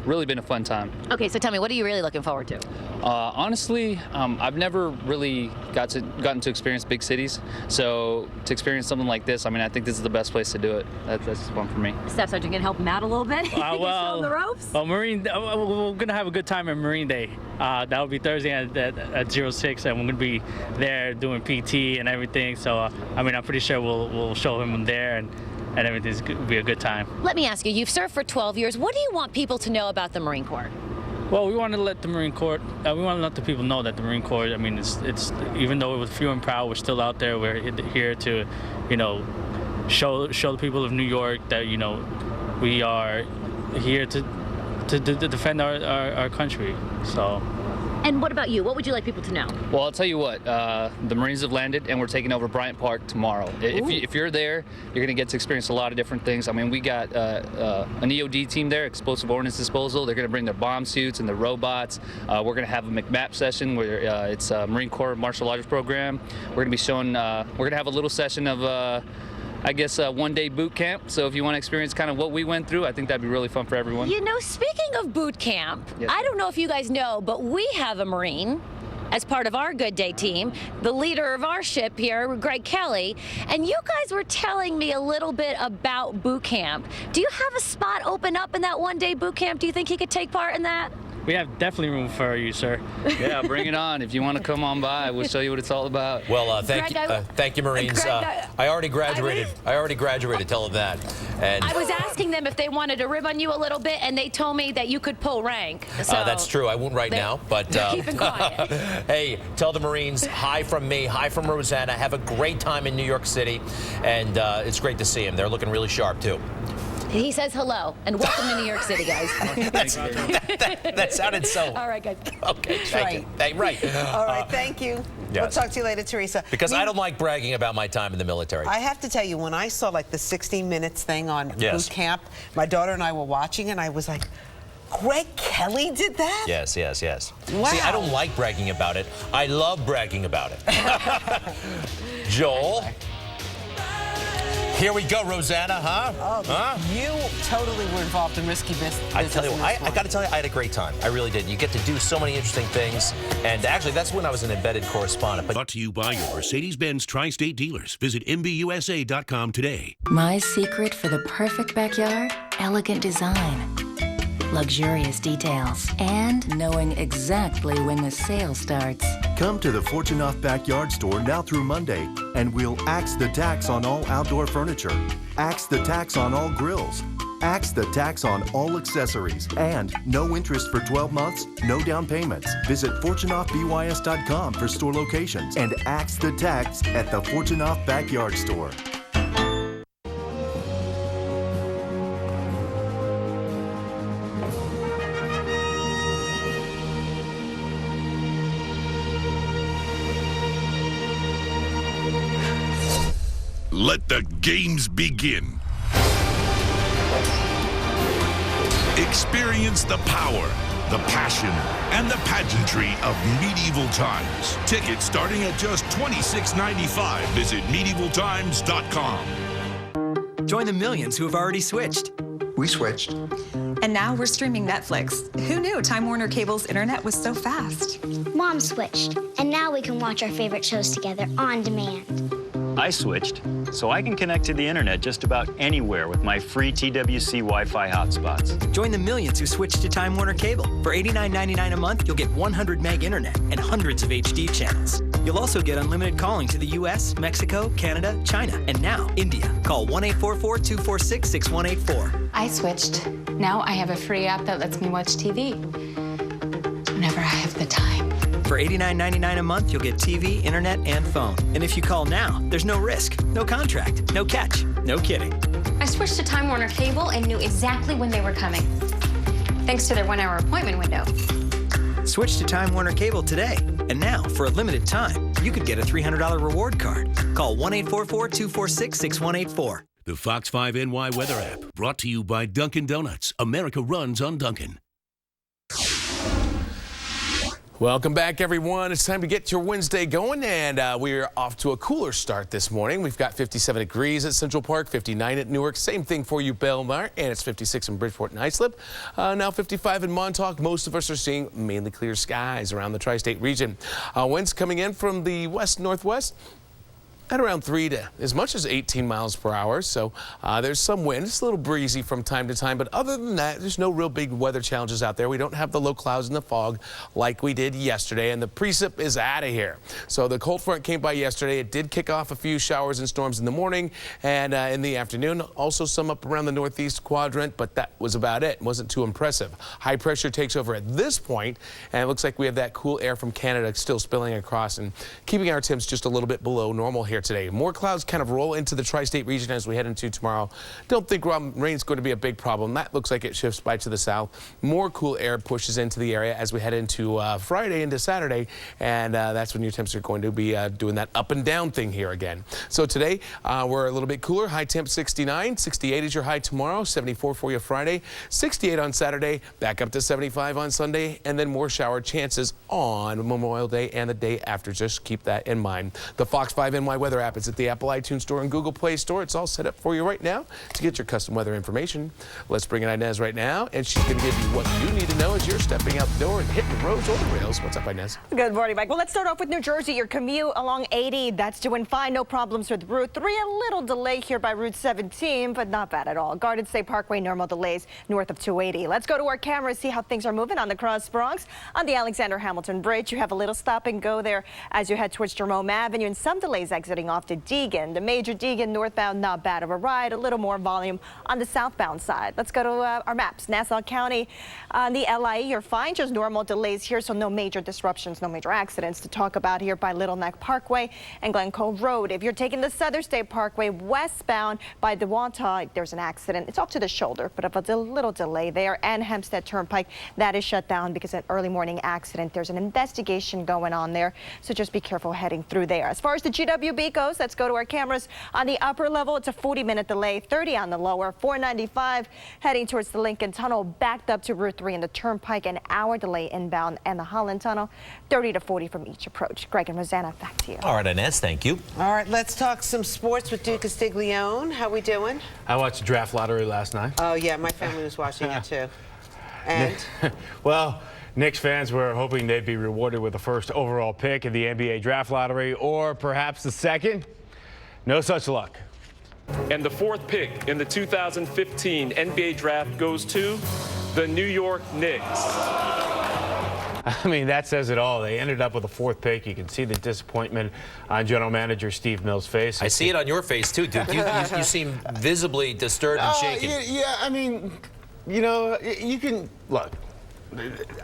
really been a fun time. Okay, so tell me, what are you really looking forward to? Honestly, I've never really gotten to experience big cities, so to experience something like this, I mean, I think this is the best place to do it. That's fun for me. Staff Sergeant, can help him out a little bit? Well, show him the ropes? Well, we're gonna have a good time at Marine Day. That will be Thursday at 06, and we're gonna be there doing PT and everything. So, I mean, I'm pretty sure we'll show him there, and everything's gonna be a good time. Let me ask you, you've served for 12 years. What do you want people to know about the Marine Corps? Well, we want to let the Marine Corps, we want to let the people know that the Marine Corps, I mean, it's even though it was few and proud, we're still out there. We're here to, show the people of New York that, we are here to defend our country. So. And what about you? What would you like people to know? Well, I'll tell you what, the Marines have landed and we're taking over Bryant Park tomorrow. If you're there, you're going to get to experience a lot of different things. I mean, we got an EOD team there, Explosive Ordnance Disposal. They're going to bring their bomb suits and their robots. We're going to have a McMap session where it's a Marine Corps Martial Arts program. We're going to be showing, we're going to have a little session of I guess one-day boot camp. So if you want to experience kind of what we went through, I think that'd be really fun for everyone. Speaking of boot camp, Yes. I don't know if you guys know, but we have a Marine as part of our Good Day team, the leader of our ship here, Greg Kelly, and you guys were telling me a little bit about boot camp. Do you have a spot open up in that one-day boot camp? Do you think he could take part in that? We have definitely room for you, sir. Yeah, bring it on. If you want to come on by, we'll show you what it's all about. Well, thank you, Marines. Greg, I already graduated. I already graduated. Tell them that. And I was asking them if they wanted to rib on you a little bit, and they told me that you could pull rank. So that's true. I won't right now, but keeping quiet. Hey, tell the Marines hi from me, hi from Rosanna. Have a great time in New York City, and it's great to see them. They're looking really sharp too. He says hello and welcome to New York City, guys. that sounded so. All right, guys. Okay, thank you. Right. All right, thank you. Yes. We'll talk to you later, Teresa. Because I don't like bragging about my time in the military. I have to tell you, when I saw like the 60 Minutes thing on Yes. boot camp, my daughter and I were watching, and I was like, Greg Kelly did that? Yes. Wow. See, I don't like bragging about it. I love bragging about it. Joel. Here we go, Rosanna, huh? You totally were involved in risky business. I tell you, I got to tell you, I had a great time. I really did. You get to do so many interesting things. And actually, that's when I was an embedded correspondent. Brought to you by your Mercedes-Benz Tri-State dealers. Visit MBUSA.com today. My secret for the perfect backyard? Elegant design, luxurious details, and knowing exactly when the sale starts. Come to the Fortune Off Backyard Store now through Monday, and we'll axe the tax on all outdoor furniture, axe the tax on all grills, axe the tax on all accessories, and no interest for 12 months, no down payments. Visit FortuneOffBYS.com for store locations and axe the tax at the Fortune Off Backyard Store. Let the games begin. Experience the power, the passion, and the pageantry of medieval times. Tickets starting at just $26.95. Visit medievaltimes.com. Join the millions who have already switched. We switched. And now we're streaming Netflix. Who knew Time Warner Cable's internet was so fast? Mom switched, and now we can watch our favorite shows together on demand. I switched, so I can connect to the internet just about anywhere with my free TWC Wi-Fi hotspots. Join the millions who switched to Time Warner Cable. For $89.99 a month, you'll get 100 meg internet and hundreds of HD channels. You'll also get unlimited calling to the U.S., Mexico, Canada, China, and now India. Call 1-844-246-6184. I switched. Now I have a free app that lets me watch TV whenever I have the time. For $89.99 a month, you'll get TV, internet, and phone. And if you call now, there's no risk, no contract, no catch, no kidding. I switched to Time Warner Cable and knew exactly when they were coming, thanks to their 1-hour appointment window. Switch to Time Warner Cable today. And now, for a limited time, you could get a $300 reward card. Call 1-844-246-6184. The Fox 5 NY weather app, brought to you by Dunkin' Donuts. America runs on Dunkin'. Welcome back, everyone. It's time to get your Wednesday going, and we're off to a cooler start this morning. We've got 57 degrees at Central Park, 59 at Newark. Same thing for you, Belmar, and it's 56 in Bridgeport and Islip. Now 55 in Montauk. Most of us are seeing mainly clear skies around the tri-state region. Winds coming in from the west-northwest at around 3 to as much as 18 miles per hour. So there's some wind. It's a little breezy from time to time, but other than that, there's no real big weather challenges out there. We don't have the low clouds and the fog like we did yesterday, and the precip is out of here. So the cold front came by yesterday. It did kick off a few showers and storms in the morning and in the afternoon. Also some up around the northeast quadrant, but that was about it. It wasn't too impressive. High pressure takes over at this point, and it looks like we have that cool air from Canada still spilling across and keeping our temps just a little bit below normal here today. More clouds kind of roll into the tri-state region as we head into tomorrow. Don't think rain's going to be a big problem. That looks like it shifts by to the south. More cool air pushes into the area as we head into Friday into Saturday, and that's when your temps are going to be doing that up and down thing here again. So today we're a little bit cooler. High temp 69, 68 is your high tomorrow, 74 for you Friday, 68 on Saturday, back up to 75 on Sunday, and then more shower chances on Memorial Day and the day after. Just keep that in mind. The Fox 5 NY weather app is at the Apple iTunes Store and Google Play Store. It's all set up for you right now to get your custom weather information. Let's bring in Inez right now, and she's going to give you what you need to know as you're stepping out the door and hitting the roads or the rails. What's up, Inez? Good morning, Mike. Well, let's start off with New Jersey. Your commute along 80, that's doing fine. No problems with Route 3. A little delay here by Route 17, but not bad at all. Garden State Parkway, normal delays north of 280. Let's go to our cameras, see how things are moving on the Cross Bronx. On the Alexander Hamilton Bridge, you have a little stop and go there as you head towards Jerome Avenue, and some delays exiting off to Deegan. The major Deegan northbound, not bad of a ride. A little more volume on the southbound side. Let's go to our maps. Nassau County on the LIE, you're fine. Just normal delays here, so no major disruptions, no major accidents to talk about here by Little Neck Parkway and Glen Cove Road. If you're taking the Southern State Parkway westbound by the Wantagh, there's an accident. It's off to the shoulder, but a little delay there. And Hempstead Turnpike, that is shut down because of an early morning accident. There's an investigation going on there, so just be careful heading through there. As far as the GWB goes, let's go to our cameras. On the upper level, it's a 40-minute delay, 30 on the lower. 495 heading towards the Lincoln Tunnel, backed up to Route 3 and the Turnpike, an hour delay inbound, and the Holland Tunnel, 30 to 40 from each approach. Greg and Rosanna, back to you. All right, Inez, thank you. All right, let's talk some sports with Duke Castiglione. How we doing? I watched the draft lottery last night. Oh, yeah, my family was watching it too. And? Well, Knicks fans were hoping they'd be rewarded with the first overall pick in the NBA draft lottery, or perhaps the second. No such luck. And the fourth pick in the 2015 NBA draft goes to the New York Knicks. I mean, that says it all. They ended up with a fourth pick. You can see the disappointment on general manager Steve Mills' face. I see it on your face, too, Duke. You seem visibly disturbed and shaken. Yeah, I mean, you know, you can, look,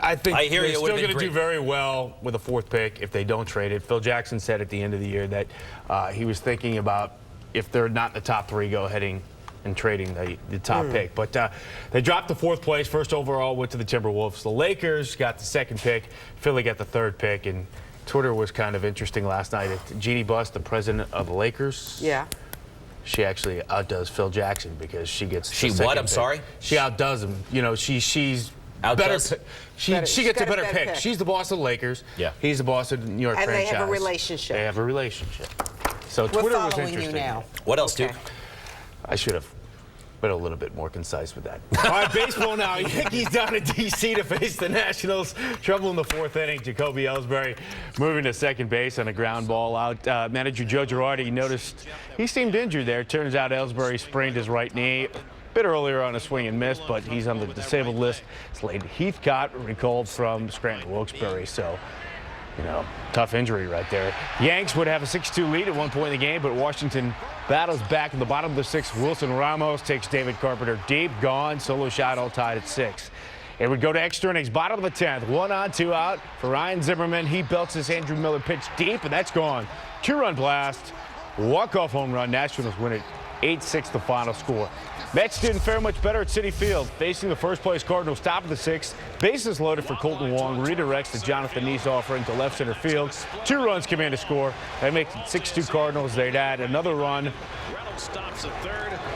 I think they're still going to do very well with a fourth pick if they don't trade it. Phil Jackson said at the end of the year that he was thinking about, if they're not in the top three, go ahead and trading the top pick. But they dropped the fourth place. First overall went to the Timberwolves. The Lakers got the second pick. Philly got the third pick. And Twitter was kind of interesting last night. Jeannie Buss, the president of the Lakers. Yeah. She actually outdoes Phil Jackson because she gets the second what? I'm pick. Sorry? She outdoes him. You know, she's better. She gets a better pick. She's the boss of the Lakers. Yeah. He's the boss of the New York franchise. And they have a relationship. They have a relationship. So We're Twitter was following interesting. you now. What else, Duke? I should have been a little bit more concise with that. All right, baseball now. Yankees down in D.C. to face the Nationals. Trouble in the fourth inning. Jacoby Ellsbury moving to second base on a ground ball out. Manager Joe Girardi noticed he seemed injured there. Turns out Ellsbury sprained his right knee. Bit earlier on a swing and miss, but he's on the disabled list. Slade Heathcott recalled from Scranton Wilkes-Barre, so, you know, tough injury right there. Yanks would have a 6-2 lead at one point in the game, but Washington battles back in the bottom of the sixth. Wilson Ramos takes David Carpenter deep, gone, solo shot, all tied at 6. It would go to extra innings, bottom of the 10th. 1 on, 2 out for Ryan Zimmerman. He belts his Andrew Miller pitch deep, and that's gone. 2-run blast, walk-off home run. Nationals win it 8-6 the final score. Mets didn't fare much better at Citi Field, facing the first-place Cardinals top of the 6th. Bases loaded for Colton Wong. Redirects the Jonathan Neese offering to left center field. 2 runs come in to score. That makes it 6-2 Cardinals. They'd add another run.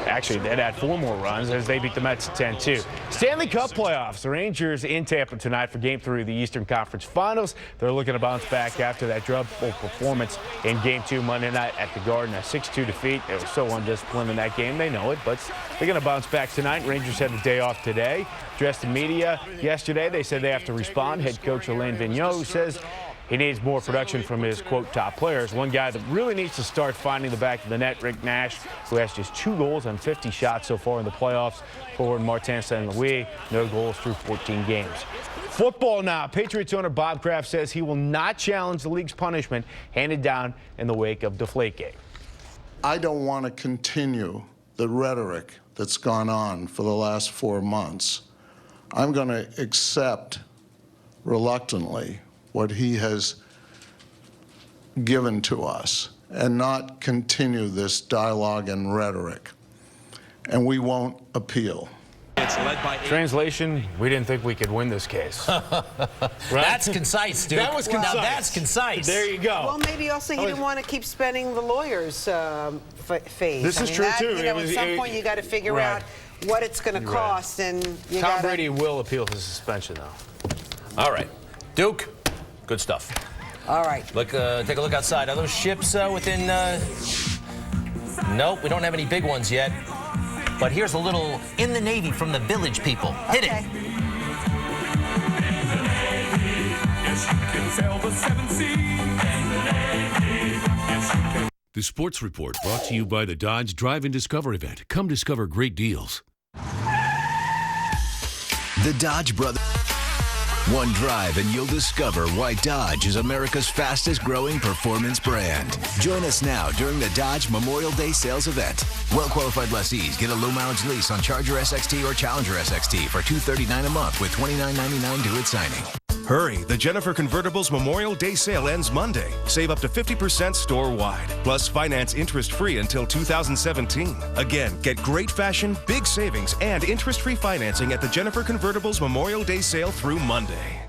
Actually, they'd add 4 more runs as they beat the Mets 10-2. Stanley Cup playoffs. The Rangers in Tampa tonight for Game 3 of the Eastern Conference Finals. They're looking to bounce back after that dreadful performance in Game 2 Monday night at the Garden. A 6-2 defeat. They were so undisciplined in that game. They know it, but they're going to bounce back tonight. Rangers had the day off today. Addressed the media yesterday. They said they have to respond. Head coach Alain Vigneault says he needs more production from his, quote, top players. One guy that really needs to start finding the back of the net, Rick Nash, who has just 2 goals on 50 shots so far in the playoffs. Forward Martin St. Louis, no goals through 14 games. Football now. Patriots owner Bob Kraft says he will not challenge the league's punishment handed down in the wake of Deflategate. I don't want to continue the rhetoric that's gone on for the last 4 months. I'm going to accept reluctantly what he has given to us and not continue this dialogue and rhetoric. And we won't appeal. It's led by translation, we didn't think we could win this case. Right? That's concise, dude. That was concise. Now that's concise. There you go. Well, maybe also he didn't want to keep spending the lawyer's fees. This is true, too. You know, at some point you got to figure out what it's going to cost, and you Tom Brady will appeal his suspension, though. All right. Duke, good stuff. All right. Look, take a look outside. Are those ships within... Nope, we don't have any big ones yet. But here's a little in the Navy from the Village people. Hit it. The Sports Report brought to you by the Dodge Drive and Discover event. Come discover great deals. The Dodge Brothers. One drive and you'll discover why Dodge is America's fastest growing performance brand. Join us now during the Dodge Memorial Day sales event. Well-qualified lessees get a low-mileage lease on Charger SXT or Challenger SXT for $239 a month with $29.99 due at signing. Hurry, the Jennifer Convertibles Memorial Day sale ends Monday. Save up to 50% store-wide. Plus, finance interest-free until 2017. Again, get great fashion, big savings, and interest-free financing at the Jennifer Convertibles Memorial Day sale through Monday.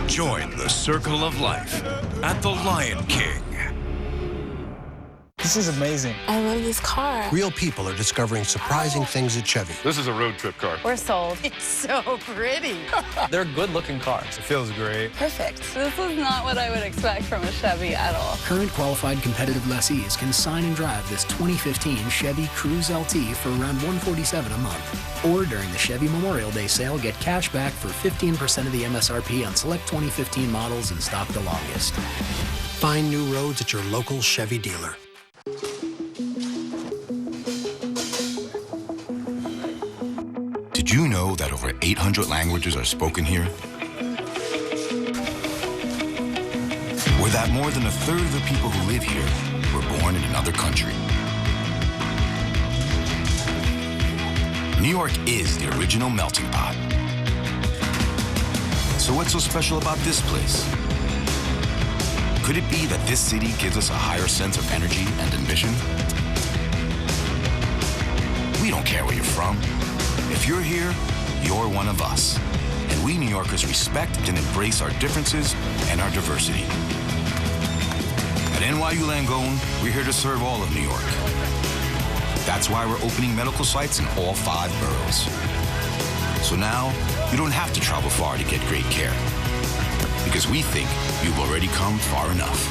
Join the circle of life at the Lion King. This is amazing. I love this car. Real people are discovering surprising things at Chevy. This is a road trip car. We're sold. It's so pretty. They're good-looking cars. It feels great. Perfect. This is not what I would expect from a Chevy at all. Current qualified competitive lessees can sign and drive this 2015 Chevy Cruze LT for around $147 a month. Or during the Chevy Memorial Day sale, get cash back for 15% of the MSRP on select 2015 models in stock the longest. Find new roads at your local Chevy dealer. Did you know that over 800 languages are spoken here? Or that more than a third of the people who live here were born in another country? New York is the original melting pot. So what's so special about this place? Could it be that this city gives us a higher sense of energy and ambition? We don't care where you're from. If you're here, you're one of us. And we New Yorkers respect and embrace our differences and our diversity. At NYU Langone, we're here to serve all of New York. That's why we're opening medical sites in all 5 boroughs. So now, You don't have to travel far to get great care. Because we think you've already come far enough.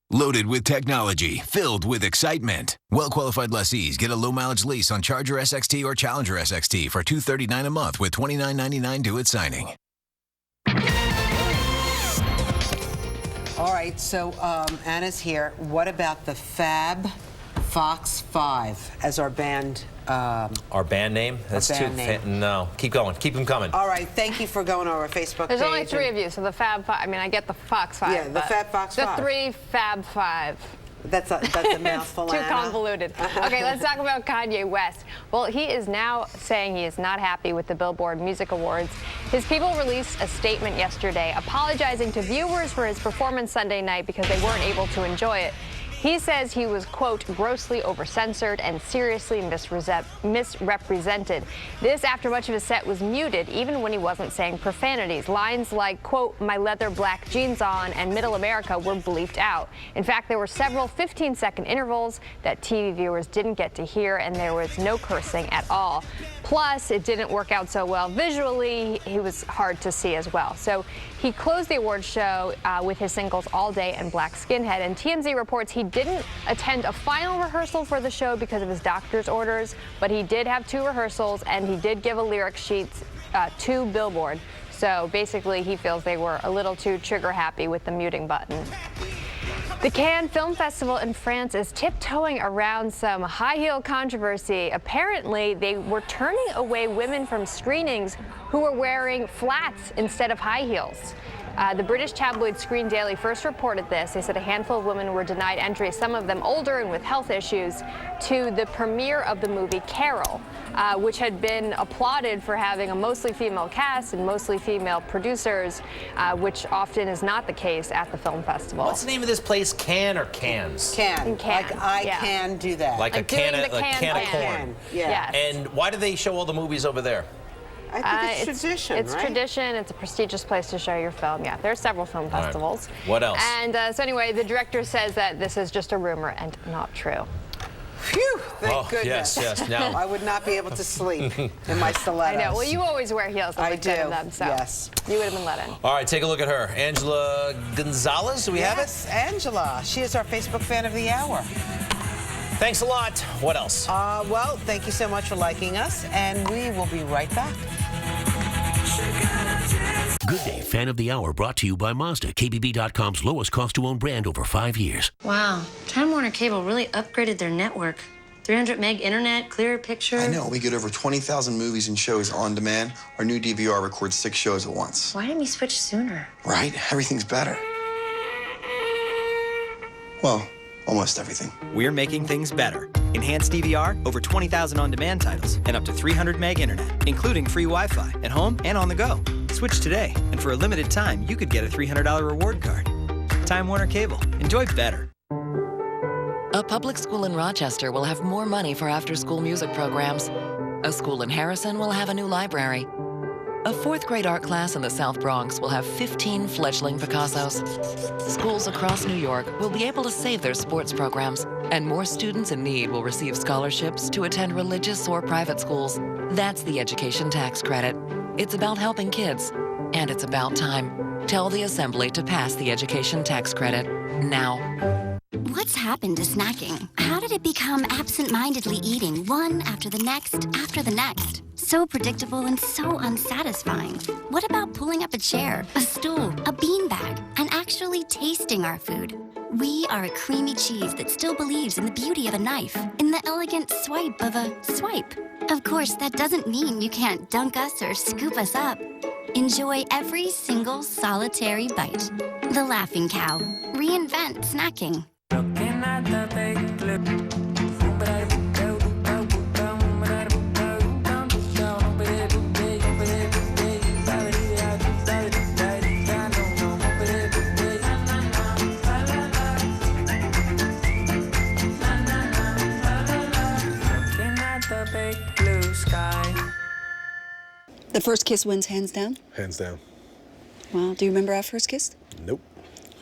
Loaded with technology, filled with excitement. Well-qualified lessees get a low-mileage lease on Charger SXT or Challenger SXT for $239 a month with $29.99 due at signing. All right, so Anna's here. What about the Fab Fox 5 as our band? Our band name? That's band name. No, keep going. Keep them coming. All right, thank you for going over our Facebook There's page. only 3 of you, so the Fab 5. I mean, I get the Fox 5. Yeah, the Fab Fox 5. The 3 Fab 5. That's a mouthful, Too Anna. convoluted. Okay, let's talk about Kanye West. Well, he is now saying he is not happy with the Billboard Music Awards. His people released a statement yesterday apologizing to viewers for his performance Sunday night because they weren't able to enjoy it. He says he was, quote, grossly over-censored and seriously misrepresented. This after much of his set was muted, even when he wasn't saying profanities. Lines like, quote, my leather black jeans on and middle America were bleeped out. In fact, there were several 15-second intervals that TV viewers didn't get to hear, and there was no cursing at all. Plus, it didn't work out so well visually. He was hard to see as well. So he closed the awards show with his singles All Day and Black Skinhead. And TMZ reports he didn't attend a final rehearsal for the show because of his doctor's orders, but he did have 2 rehearsals, and he did give a lyric sheet to Billboard. So basically, he feels they were a little too trigger happy with the muting button. The Cannes Film Festival in France is tiptoeing around some high heel controversy. Apparently, they were turning away women from screenings who were wearing flats instead of high heels. The British tabloid Screen Daily first reported this. They said a handful of women were denied entry, some of them older and with health issues, to the premiere of the movie Carol, which had been applauded for having a mostly female cast and mostly female producers, which often is not the case at the film festival. What's the name of this place? Cannes or Cans? Can. Can. Like I can do that. Like a can of corn. Yeah. Yes. And why do they show all the movies over there? I think it's tradition, It's right? tradition. It's a prestigious place to show your film. Yeah, there's several film festivals. Right. What else? And so anyway, the director says that this is just a rumor and not true. Phew, thank goodness. Yes. Now I would not be able to sleep in my stilettos. I know. Well, you always wear heels. I do. Them, so yes. You would have been let in. All right, take a look at her. Angela Gonzalez, do we have it? Yes, Angela. She is our Facebook fan of the hour. Thanks a lot. What else? Well, thank you so much for liking us, and we will be right back. Good Day Fan of the Hour brought to you by Mazda, KBB.com's lowest cost to own brand over 5 years. Wow, Time Warner Cable really upgraded their network. 300 meg internet, clearer picture. I know, we get over 20,000 movies and shows on demand. Our new DVR records 6 shows at once. Why didn't we switch sooner? Right? Everything's better. Well, almost everything. We're making things better. Enhanced DVR, over 20,000 on-demand titles, and up to 300 meg internet, including free Wi-Fi at home and on the go. Switch today, and for a limited time, you could get a $300 reward card. Time Warner Cable. Enjoy better. A public school in Rochester will have more money for after-school music programs. A school in Harrison will have a new library. A 4th grade art class in the South Bronx will have 15 fledgling Picassos. Schools across New York will be able to save their sports programs, and more students in need will receive scholarships to attend religious or private schools. That's the education tax credit. It's about helping kids, and it's about time. Tell the Assembly to pass the education tax credit now. What's happened to snacking? How did it become absent-mindedly eating one after the next after the next? So predictable and so unsatisfying. What about pulling up a chair, a stool, a beanbag, and actually tasting our food? We are a creamy cheese that still believes in the beauty of a knife, in the elegant swipe of a swipe. Of course, that doesn't mean you can't dunk us or scoop us up. Enjoy every single solitary bite. The Laughing Cow. Reinvent snacking. The first kiss wins hands down? Hands down. Wow. Do you remember our first kiss? Nope.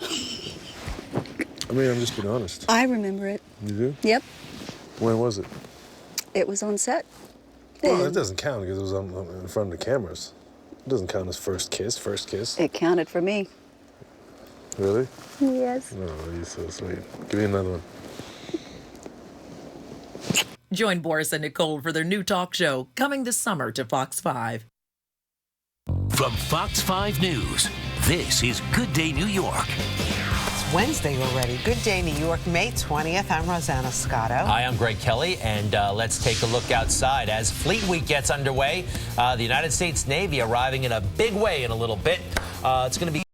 I mean, I'm just being honest. I remember it. You do? Yep. When was it? It was on set. Well, it doesn't count because it was in front of the cameras. It doesn't count as first kiss. It counted for me. Really? Yes. No, you're so sweet. Give me another one. Join Boris and Nicole for their new talk show coming this summer to Fox 5. From Fox 5 News, this is Good Day New York. It's Wednesday already. Good Day New York, May 20th. I'm Rosanna Scotto. Hi, I'm Greg Kelly, and let's take a look outside. As Fleet Week gets underway, the United States Navy arriving in a big way in a little bit. It's going to be